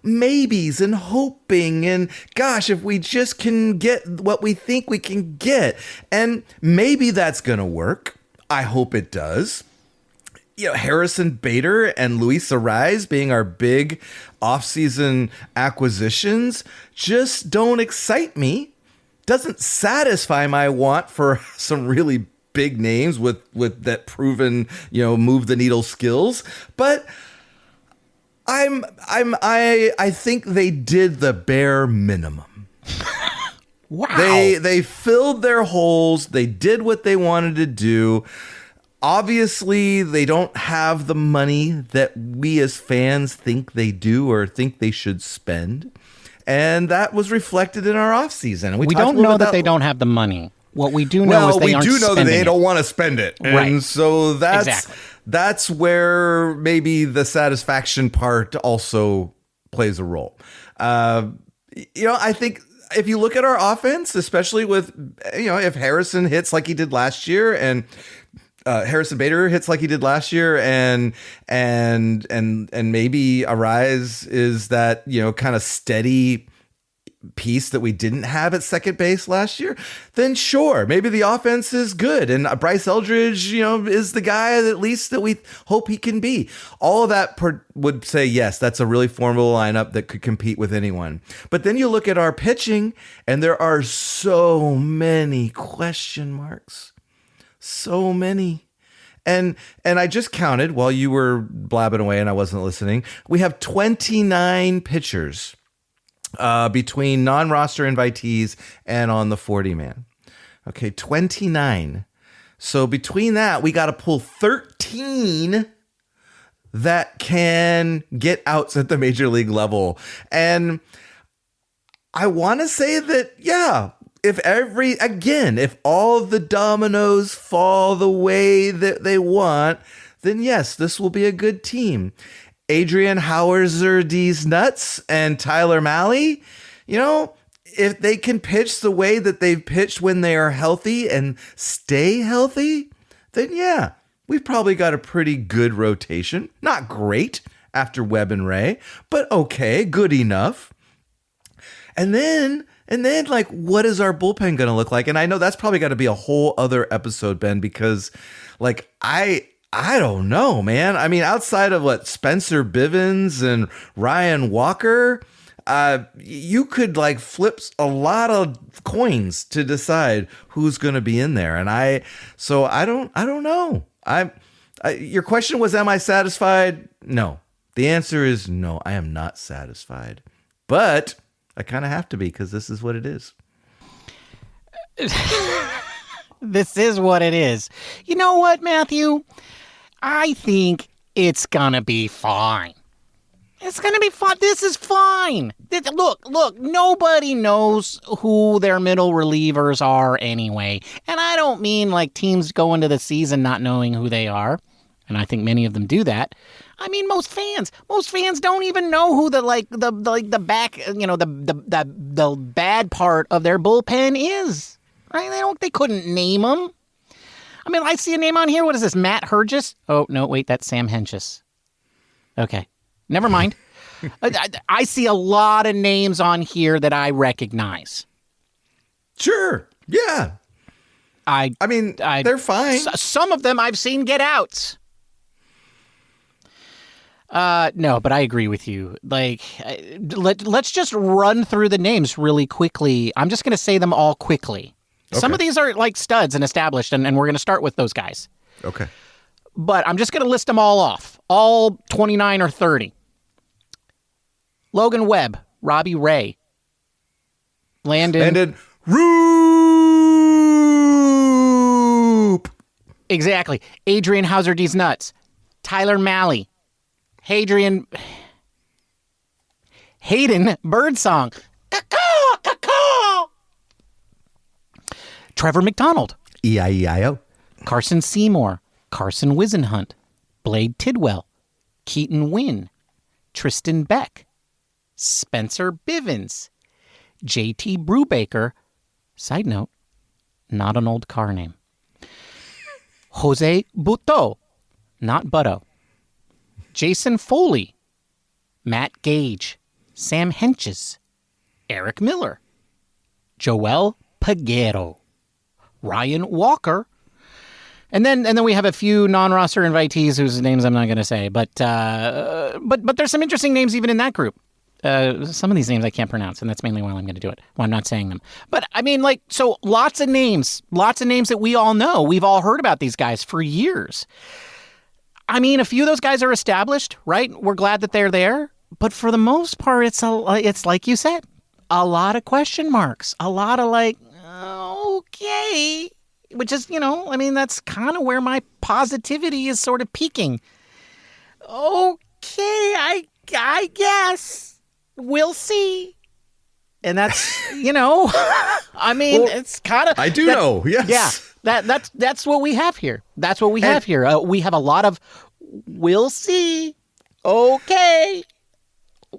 Speaker 1: maybes and hoping and gosh, if we just can get what we think we can get, and maybe that's gonna work. I hope it does. Harrison Bader and Luis Arraez being our big offseason acquisitions just don't excite me. Doesn't satisfy my want for some really big names with that proven move the needle skills, but I think they did the bare minimum.
Speaker 2: Wow.
Speaker 1: They filled their holes. They did what they wanted to do. Obviously, they don't have the money that we as fans think they do or think they should spend. And that was reflected in our offseason.
Speaker 2: We don't know that they don't have the money. What we do know is they aren't spending
Speaker 1: that they don't want to spend it. And
Speaker 2: right.
Speaker 1: so that's where maybe the satisfaction part also plays a role. I think if you look at our offense, especially with, if Harrison hits like he did last year and Harrison Bader hits like he did last year and maybe Arise is that, kind of steady piece that we didn't have at second base last year, then sure, maybe the offense is good. And Bryce Eldridge, is the guy at least that we hope he can be. All of that would say, yes, that's a really formidable lineup that could compete with anyone. But then you look at our pitching and there are so many question marks. So many. And I just counted while you were blabbing away and I wasn't listening. We have 29 pitchers between non-roster invitees and on the 40-man. Okay, 29. So between that, we got to pull 13 that can get outs at the major league level. And I want to say that, yeah, if all of the dominoes fall the way that they want, then yes, this will be a good team. Adrian Hauser, D's Nuts, and Tyler Malley, if they can pitch the way that they've pitched when they are healthy and stay healthy, then yeah, we've probably got a pretty good rotation. Not great after Webb and Ray, but okay, good enough. And then like, what is our bullpen going to look like? And I know that's probably got to be a whole other episode, Ben, because like I don't know, man. I mean, outside of Spencer Bivens and Ryan Walker, you could like flip a lot of coins to decide who's going to be in there. And I don't know. Your question was, am I satisfied? No. The answer is no, I am not satisfied. But I kind of have to be because this is what it is.
Speaker 2: This is what it is. You know what, Matthew? I think it's gonna be fine. It's gonna be fine. This is fine. Look, nobody knows who their middle relievers are anyway. And I don't mean like teams go into the season not knowing who they are. And I think many of them do that. I mean, most fans don't even know who the bad part of their bullpen is. Right? They couldn't name them. I mean, I see a name on here. What is this? Matt Hergis? Oh, no, wait, that's Sam Hentges. Okay, never mind. I see a lot of names on here that I recognize.
Speaker 1: Sure, yeah. I mean, they're fine.
Speaker 2: Some of them I've seen get outs. No, but I agree with you. Like, let's just run through the names really quickly. I'm just going to say them all quickly. Okay. Some of these are like studs and established, and we're going to start with those guys.
Speaker 1: Okay.
Speaker 2: But I'm just going to list them all off. All 29 or 30. Logan Webb, Robbie Ray, Landon
Speaker 1: Roop.
Speaker 2: Exactly. Adrian Hauser, D's Nuts, Tyler Malley, Hayden Birdsong, Trevor McDonald,
Speaker 1: E-I-E-I-O,
Speaker 2: Carson Seymour, Carson Wisenhunt, Blade Tidwell, Keaton Wynn, Tristan Beck, Spencer Bivens, JT Brubaker, side note, not an old car name, Jose Buto, not Butto, Jason Foley, Matt Gage, Sam Hentges, Eric Miller, Joel Peguero, Ryan Walker, and then we have a few non-roster invitees whose names I'm not going to say, but there's some interesting names even in that group. Some of these names I can't pronounce, and that's mainly why I'm going to do it. Why I'm not saying them. But I mean, like, so lots of names that we all know. We've all heard about these guys for years. I mean, a few of those guys are established, right? We're glad that they're there. But for the most part, it's like you said, a lot of question marks, a lot of like, okay, which is, I mean, that's kind of where my positivity is sort of peaking. Okay, I guess we'll see. And that's, I mean, it's kind of.
Speaker 1: I do know, yes.
Speaker 2: Yeah, that's what we have here. That's what we have here. We have a lot of, we'll see. Okay.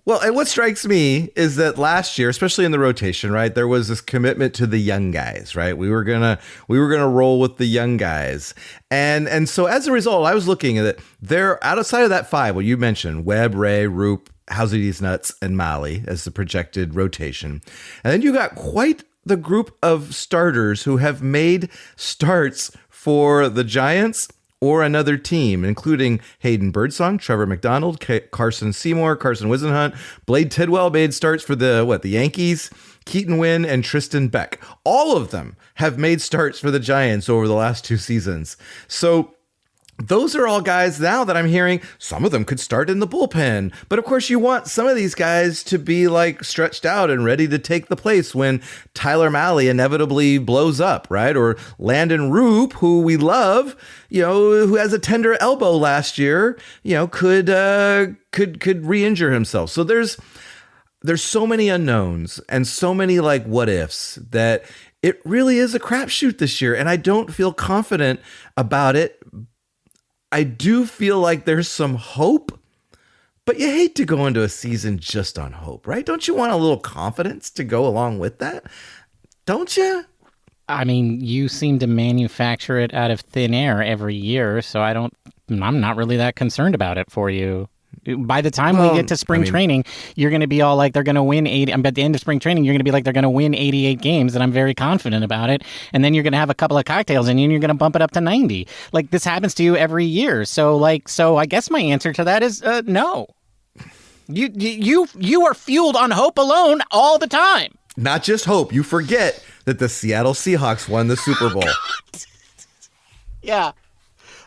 Speaker 1: Well, and what strikes me is that last year, especially in the rotation, right, there was this commitment to the young guys, right? We were gonna roll with the young guys, and so as a result, I was looking at it. They're outside of that five. Well, you mentioned Webb, Ray, Roop, Howsey Nuts, and Mali as the projected rotation, and then you got quite the group of starters who have made starts for the Giants or another team, including Hayden Birdsong, Trevor McDonald, Carson Seymour, Carson Wisenhunt, Blade Tidwell made starts for the Yankees, Keaton Wynn, and Tristan Beck. All of them have made starts for the Giants over the last 2 seasons. So those are all guys now that I'm hearing some of them could start in the bullpen. But of course, you want some of these guys to be like stretched out and ready to take the place when Tyler Mahle inevitably blows up, right? Or Landon Roop, who we love, who has a tender elbow last year, could re-injure himself. So there's so many unknowns and so many like what ifs that it really is a crapshoot this year. And I don't feel confident about it. I do feel like there's some hope, but you hate to go into a season just on hope, right? Don't you want a little confidence to go along with that? Don't you?
Speaker 2: I mean, you seem to manufacture it out of thin air every year, so I'm not really that concerned about it for you. By the time we get to spring training, you're going to be all like, they're going to win 80. At the end of spring training, you're going to be like, they're going to win 88 games, and I'm very confident about it. And then you're going to have a couple of cocktails, and you're going to bump it up to 90. Like, this happens to you every year. So I guess my answer to that is no. You are fueled on hope alone all the time.
Speaker 1: Not just hope. You forget that the Seattle Seahawks won the Super Bowl.
Speaker 2: Yeah.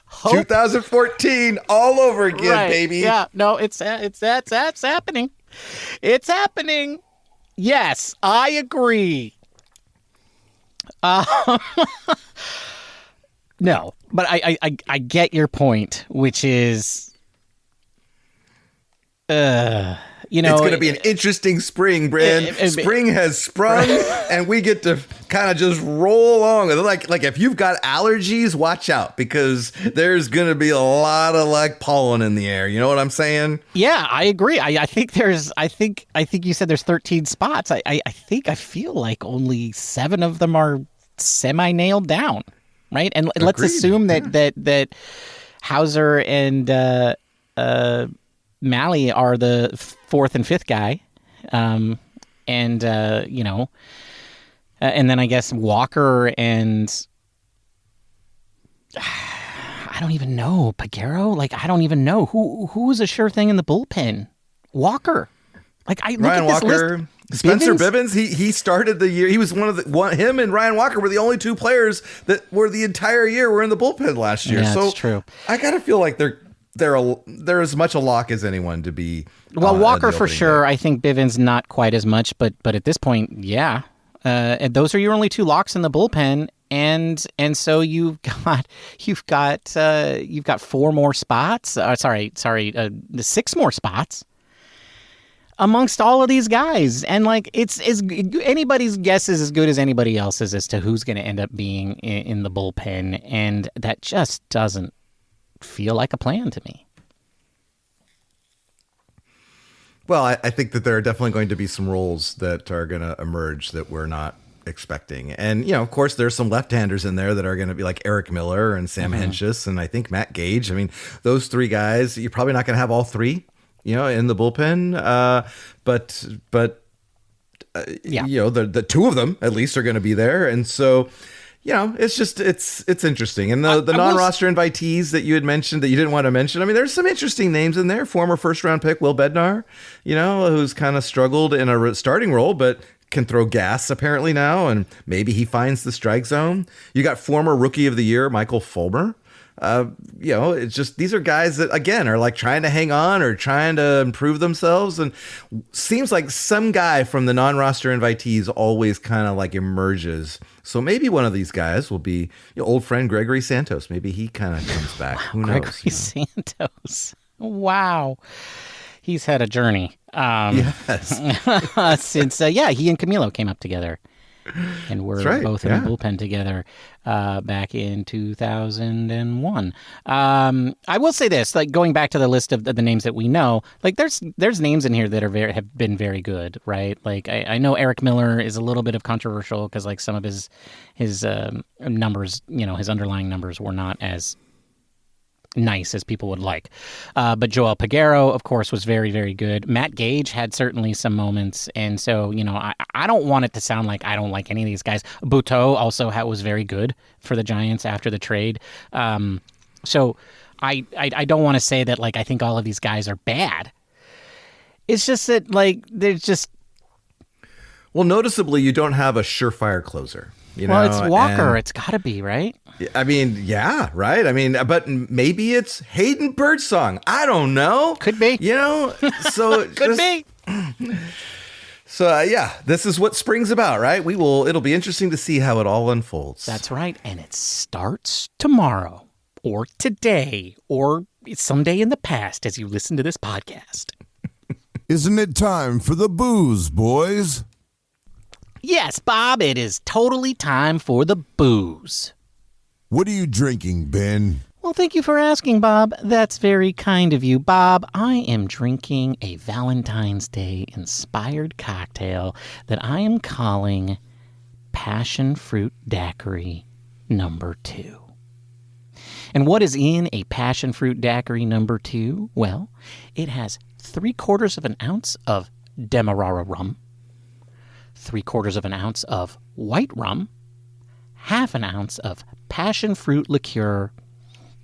Speaker 2: Hope.
Speaker 1: 2014 all over again,
Speaker 2: right.
Speaker 1: baby.
Speaker 2: Yeah, no, it's happening. It's happening. Yes, I agree. No, but I get your point, which is,
Speaker 1: it's going to be an interesting spring, Bryn. Spring has sprung, and we get to kind of just roll along. Like if you've got allergies, watch out, because there's going to be a lot of like pollen in the air. You know what I'm saying?
Speaker 2: Yeah, I agree. I think you said there's 13 spots. I feel like only 7 of them are semi nailed down, right? And
Speaker 1: Agreed.
Speaker 2: Let's assume that Hauser and Mahle are the 4th and 5th guy, and then I guess Walker and I don't even know Peguero. Like, I don't even know who's a sure thing in the bullpen. Walker, like I look
Speaker 1: Ryan
Speaker 2: at this
Speaker 1: Walker,
Speaker 2: list.
Speaker 1: Spencer Bivens. He started the year. He was him and Ryan Walker were the only 2 players that were the entire year were in the bullpen last year.
Speaker 2: Yeah,
Speaker 1: so
Speaker 2: that's true.
Speaker 1: I gotta feel like they're as much a lock as anyone to be.
Speaker 2: Well, Walker for sure. Day. I think Bivens not quite as much, but at this point, yeah. And those are your only 2 locks in the bullpen, and so you've got 4 more spots. The 6 more spots amongst all of these guys, and like it's anybody's guess is as good as anybody else's as to who's going to end up being in the bullpen, and that just doesn't feel like a plan to me.
Speaker 1: Well, I think that there are definitely going to be some roles that are going to emerge that we're not expecting. And, of course, there's some left-handers in there that are going to be like Eric Miller and Sam Hentges and I think Matt Gage. I mean, those 3 guys, you're probably not going to have all 3, in the bullpen. But the 2 of them at least are going to be there. And so, it's just, it's interesting. And the non-roster invitees that you had mentioned that you didn't want to mention, I mean, there's some interesting names in there. Former first-round pick Will Bednar, who's kind of struggled in a starting role, but can throw gas apparently now, and maybe he finds the strike zone. You got former Rookie of the Year Michael Fulmer. It's just, these are guys that, again, are like trying to hang on or trying to improve themselves. And seems like some guy from the non-roster invitees always kind of like emerges. So maybe one of these guys will be old friend Gregory Santos. Maybe he kind of comes back. Who knows?
Speaker 2: Gregory Santos. Wow. he's had a journey.
Speaker 1: Yes.
Speaker 2: Since he and Camilo came up together. And we're both in the bullpen together back in 2001. I will say this, like going back to the list of the names that we know, like there's names in here that have been very good, right? Like I know Eric Miller is a little bit of controversial because like some of his numbers, his underlying numbers were not as nice as people would like. But Joel Peguero, of course, was very, very good. Matt Gage had certainly some moments. And so, I don't want it to sound like I don't like any of these guys. Buteau also was very good for the Giants after the trade. So I don't want to say that, like, I think all of these guys are bad. It's just that, like, there's just...
Speaker 1: Well, noticeably, you don't have a surefire closer.
Speaker 2: It's Walker. It's got to be, right?
Speaker 1: I mean, yeah, right? I mean, but maybe it's Hayden Birdsong. I don't know.
Speaker 2: Could be.
Speaker 1: So...
Speaker 2: Could be.
Speaker 1: So, this is what spring's about, right? It'll be interesting to see how it all unfolds.
Speaker 2: That's right. And it starts tomorrow or today or someday in the past as you listen to this podcast.
Speaker 3: Isn't it time for the booze, boys?
Speaker 2: Yes, Bob, it is totally time for the booze.
Speaker 3: What are you drinking, Ben?
Speaker 2: Well, thank you for asking, Bob. That's very kind of you, Bob. I am drinking a Valentine's Day inspired cocktail that I am calling Passion Fruit Daiquiri number 2. And what is in a Passion Fruit Daiquiri number 2? Well, it has 3/4 of an ounce of Demerara Rum, 3/4 of an ounce of White Rum, 1/2 an ounce of Passion Fruit Liqueur,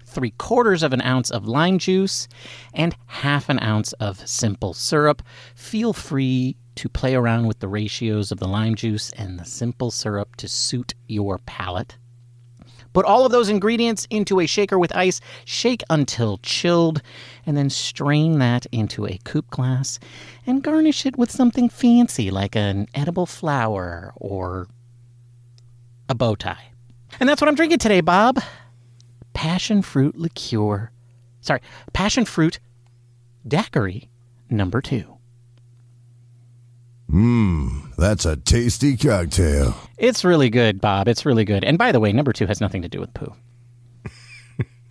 Speaker 2: 3/4 of an ounce of lime juice, and 1/2 an ounce of simple syrup. Feel free to play around with the ratios of the lime juice and the simple syrup to suit your palate. Put all of those ingredients into a shaker with ice, shake until chilled, and then strain that into a coupe glass and garnish it with something fancy like an edible flower or a bow tie. And that's what I'm drinking today, Bob. Passion Fruit Daiquiri number 2.
Speaker 3: That's a tasty cocktail.
Speaker 2: It's really good, Bob. It's really good. And by the way, number 2 has nothing to do with poo.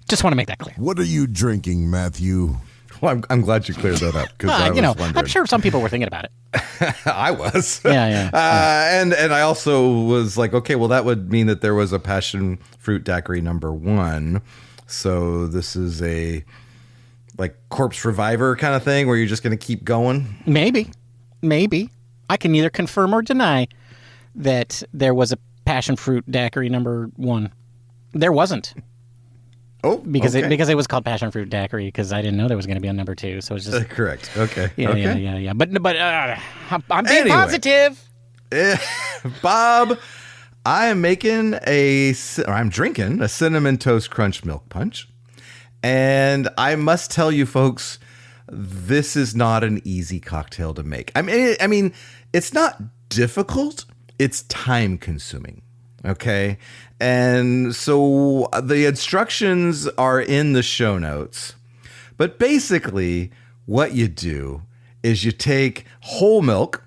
Speaker 2: Just want to make that clear.
Speaker 3: What are you drinking, Matthew?
Speaker 1: Well, I'm glad you cleared that up because I was wondering.
Speaker 2: I'm sure some people were thinking about it.
Speaker 1: I was.
Speaker 2: Yeah.
Speaker 1: And I also was like, okay, well, that would mean that there was a Passion Fruit Daiquiri number 1. So this is a like corpse reviver kind of thing where you're just going to keep going.
Speaker 2: Maybe. I can neither confirm or deny that there was a Passion Fruit Daiquiri number 1. There wasn't.
Speaker 1: Oh,
Speaker 2: because it was called Passion Fruit Daiquiri because I didn't know there was going to be a number 2. So it's just
Speaker 1: correct. Okay.
Speaker 2: Yeah. But I'm being positive.
Speaker 1: Bob, I'm drinking a Cinnamon Toast Crunch Milk Punch, and I must tell you, folks, this is not an easy cocktail to make. I mean, it's not difficult. It's time consuming. Okay. And so the instructions are in the show notes. But basically, what you do is you take whole milk,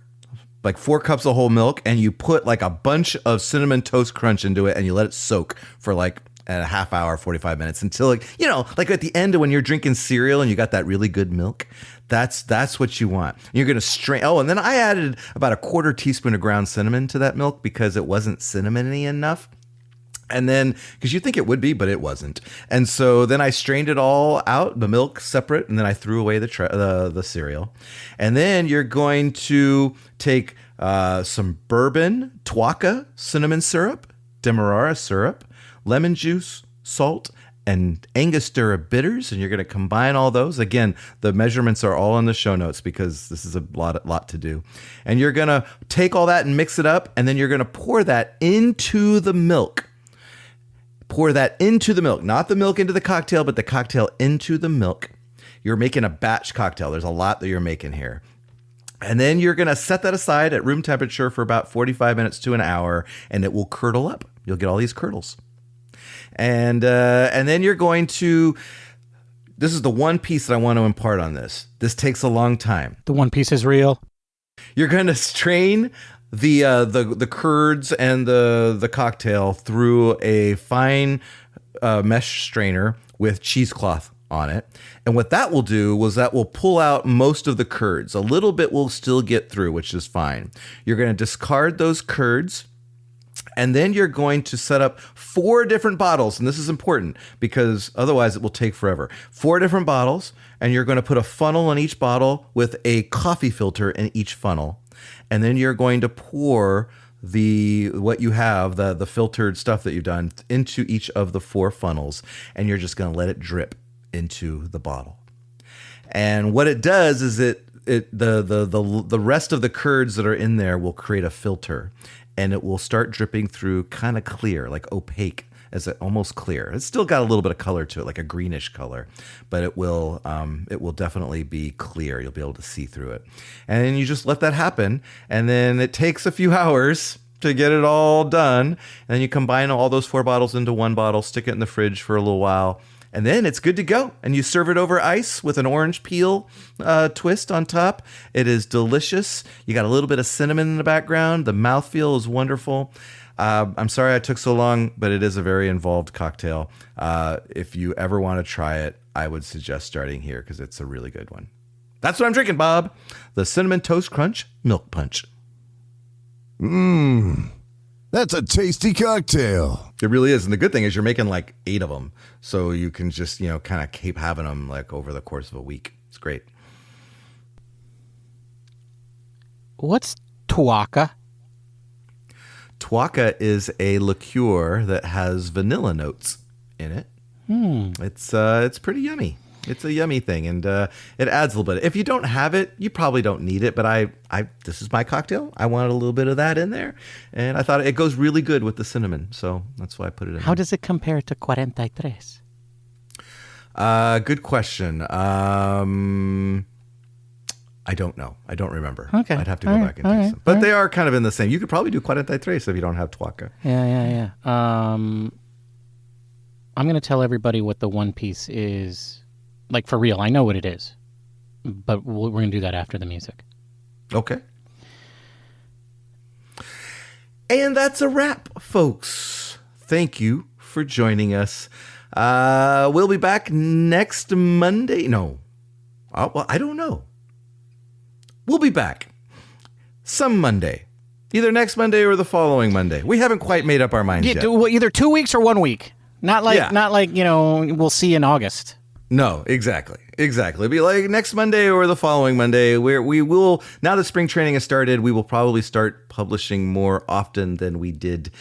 Speaker 1: like 4 cups of whole milk, and you put like a bunch of Cinnamon Toast Crunch into it, and you let it soak for like a half hour, 45 minutes until like at the end of when you're drinking cereal and you got that really good milk. That's what you want. You're going to strain. Oh, and then I added about a 1/4 teaspoon of ground cinnamon to that milk because it wasn't cinnamony enough. And then, because you think it would be, but it wasn't. And so then I strained it all out, the milk separate, and then I threw away the cereal. And then you're going to take some bourbon, Tuaca cinnamon syrup, Demerara syrup, lemon juice, salt, and Angostura bitters, and you're going to combine all those. Again, the measurements are all in the show notes because this is a lot to do. And you're going to take all that and mix it up, and then you're going to pour that into the milk. Pour that into the milk, not the milk into the cocktail, but the cocktail into the milk. You're making a batch cocktail. There's a lot that you're making here. And then you're going to set that aside at room temperature for about 45 minutes to an hour, and it will curdle up. You'll get all these curdles. And then you're going to this is the one piece that I want to impart on this. This takes a long time.
Speaker 2: The one piece is real.
Speaker 1: You're going to strain the curds and the cocktail through a fine mesh strainer with cheesecloth on it. And what that will do was that will pull out most of the curds. A little bit will still get through, which is fine. You're going to discard those curds. And then you're going to set up 4 different bottles. And this is important because otherwise it will take forever. 4 different bottles. And you're going to put a funnel in each bottle with a coffee filter in each funnel. And then you're going to pour what you have, the filtered stuff that you've done, into each of the 4 funnels. And you're just going to let it drip into the bottle. And what it does is the rest of the curds that are in there will create a filter. And it will start dripping through kind of clear, like opaque, as it almost clear. It's still got a little bit of color to it, like a greenish color, but it will definitely be clear. You'll be able to see through it. And then you just let that happen. And then it takes a few hours to get it all done. And then you combine all those 4 bottles into one bottle, stick it in the fridge for a little while. And then it's good to go. And you serve it over ice with an orange peel twist on top. It is delicious. You got a little bit of cinnamon in the background. The mouthfeel is wonderful. I'm sorry I took so long, but it is a very involved cocktail. If you ever want to try it, I would suggest starting here because it's a really good one. That's what I'm drinking, Bob. The Cinnamon Toast Crunch Milk Punch.
Speaker 3: That's a tasty cocktail.
Speaker 1: It really is. And the good thing is you're making like 8 of them. So you can just, kind of keep having them like over the course of a week. It's great.
Speaker 2: What's Tuaca?
Speaker 1: Tuaca is a liqueur that has vanilla notes in it. It's pretty yummy. It's a yummy thing, and it adds a little bit. If you don't have it, you probably don't need it, but this is my cocktail. I wanted a little bit of that in there, and I thought it goes really good with the cinnamon, so that's why I put it in.
Speaker 2: How does it compare to 43?
Speaker 1: Good question. I don't know. I don't remember.
Speaker 2: Okay.
Speaker 1: I'd have to go back and do some. But they are kind of in the same. You could probably do 43 if you don't have Tuaca.
Speaker 2: Yeah. I'm going to tell everybody what the one piece is. Like, for real, I know what it is, but we're going to do that after the music.
Speaker 1: Okay. And that's a wrap, folks. Thank you for joining us. We'll be back next Monday. No. Well, I don't know. We'll be back some Monday. Either next Monday or the following Monday. We haven't quite made up our minds yet.
Speaker 2: Either 2 weeks or 1 week. Not like we'll see in August.
Speaker 1: No, exactly. It'll be like next Monday or the following Monday. We will, now that spring training has started, we will probably start publishing more often than we did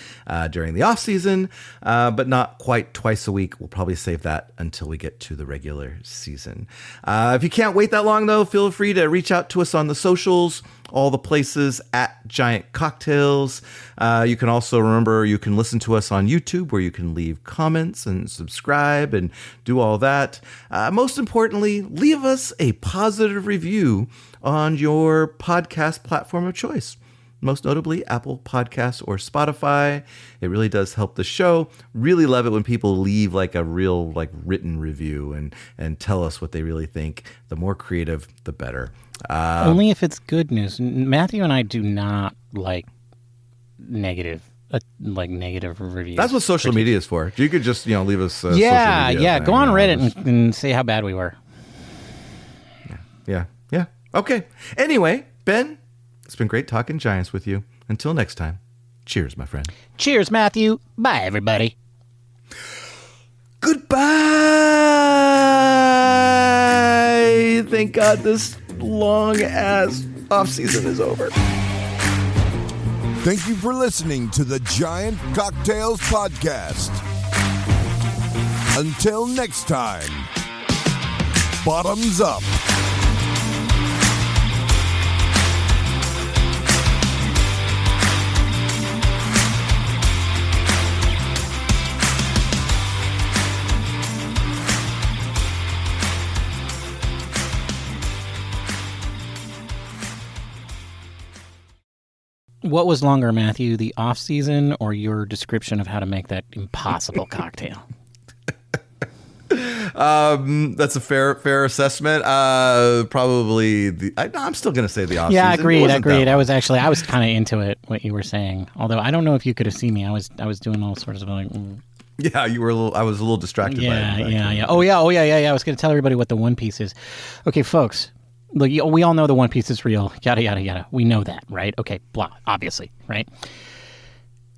Speaker 1: during the off season, but not quite twice a week. We'll probably save that until we get to the regular season. If you can't wait that long, though, feel free to reach out to us on the socials, all the places at Giant Cocktails. You can also remember you can listen to us on YouTube where you can leave comments and subscribe and do all that. Most importantly, leave us a positive review on your podcast platform of choice. Most notably, Apple Podcasts or Spotify. It really does help the show. Really love it when people leave like a real written review and tell us what they really think. The more creative, the better.
Speaker 2: Only if it's good news. Matthew and I do not like negative reviews.
Speaker 1: That's what social media is for. You could just leave us. Social media
Speaker 2: Go on Reddit and say how bad we were.
Speaker 1: Yeah. Okay. Anyway, Ben, it's been great talking Giants with you. Until next time, cheers, my friend.
Speaker 2: Cheers, Matthew. Bye, everybody.
Speaker 1: Goodbye. Thank God this long-ass off-season is over.
Speaker 3: Thank you for listening to the Giant Cocktails Podcast. Until next time, bottoms up.
Speaker 2: What was longer, Matthew, the off-season or your description of how to make that impossible cocktail?
Speaker 1: That's a fair assessment. Probably I'm still going to say the off
Speaker 2: Yeah,
Speaker 1: season.
Speaker 2: agreed.
Speaker 1: That
Speaker 2: I was kind of into it, what you were saying. Although I don't know if you could have seen me. I was doing all sorts of like.
Speaker 1: Yeah, you were I was a little distracted by it.
Speaker 2: Yeah. Oh yeah. I was going to tell everybody what the One Piece is. Okay, folks. Look, we all know the One Piece is real. Yada yada yada. We know that, right? Okay, blah. Obviously, right?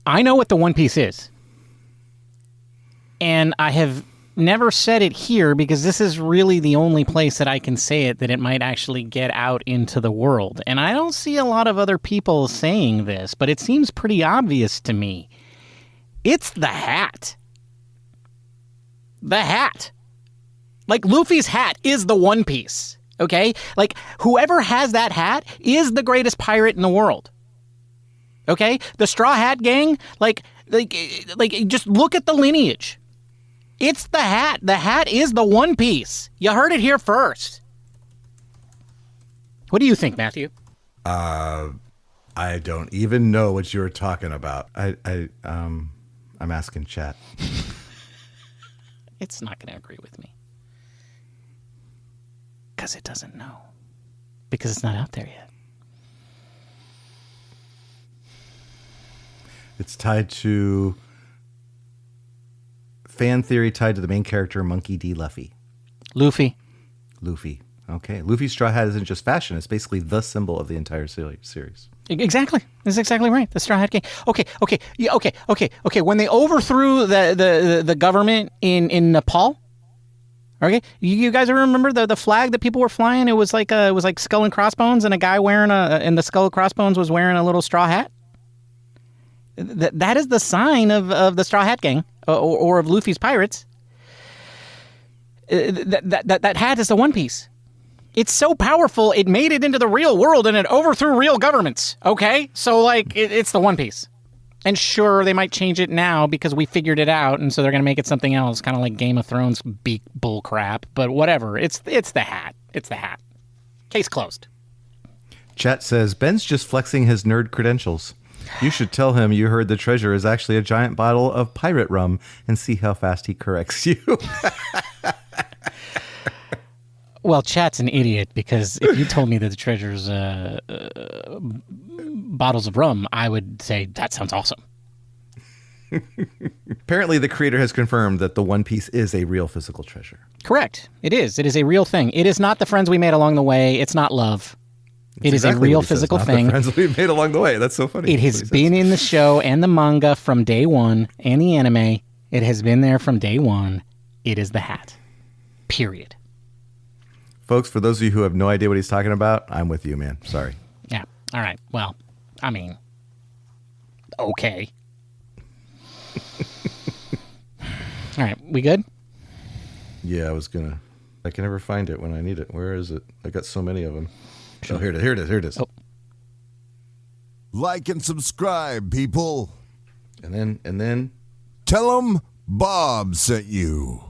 Speaker 2: I know what the One Piece is, and I have never said it here because this is really the only place that I can say it that it might actually get out into the world. And I don't see a lot of other people saying this, but it seems pretty obvious to me. It's the hat. The hat. Like, Luffy's hat is the One Piece, okay? Like, whoever has that hat is the greatest pirate in the world, okay? The Straw Hat Gang, like just look at the lineage. It's the hat. The hat is the One Piece. You heard it here first. What do you think, Matthew?
Speaker 1: I don't even know what you were talking about. I'm asking chat.
Speaker 2: It's not going to agree with me. Because it doesn't know. Because it's not out there yet.
Speaker 1: It's tied to fan theory tied to the main character, Monkey D. Luffy.
Speaker 2: Luffy.
Speaker 1: Okay. Luffy's straw hat isn't just fashion. It's basically the symbol of the entire series.
Speaker 2: Exactly. That's exactly right. The Straw Hat Gang. Okay. When they overthrew the government in Nepal, okay, you guys remember the flag that people were flying? It was like skull and crossbones, and a guy and the skull and crossbones was wearing a little straw hat. That is the sign of the Straw Hat Gang or of Luffy's pirates. That hat is the One Piece. It's so powerful, it made it into the real world and it overthrew real governments, okay? So, like, it's the One Piece. And sure, they might change it now because we figured it out, and so they're going to make it something else, kind of like Game of Thrones beak bull crap. But whatever, it's the hat. It's the hat. Case closed.
Speaker 1: Chat says, Ben's just flexing his nerd credentials. You should tell him you heard the treasure is actually a giant bottle of pirate rum and see how fast he corrects you.
Speaker 2: Well, Chat's an idiot because if you told me that the treasure's bottles of rum, I would say that sounds awesome.
Speaker 1: Apparently, the creator has confirmed that the One Piece is a real physical treasure.
Speaker 2: Correct. It is. It is a real thing. It is not the friends we made along the way. It's not love. It is exactly a real physical thing.
Speaker 1: The friends we made along the way. That's so funny.
Speaker 2: It has been in the show and the manga from day one, and the anime. It has been there from day one. It is the hat. Period.
Speaker 1: Folks, for those of you who have no idea what he's talking about, I'm with you, man. Sorry.
Speaker 2: Yeah. All right. Well, I mean, okay. All right. We good?
Speaker 1: Yeah, I can never find it when I need it. Where is it? I got so many of them. Oh, here it is. Oh.
Speaker 3: Like and subscribe, people.
Speaker 1: And then
Speaker 3: tell them Bob sent you.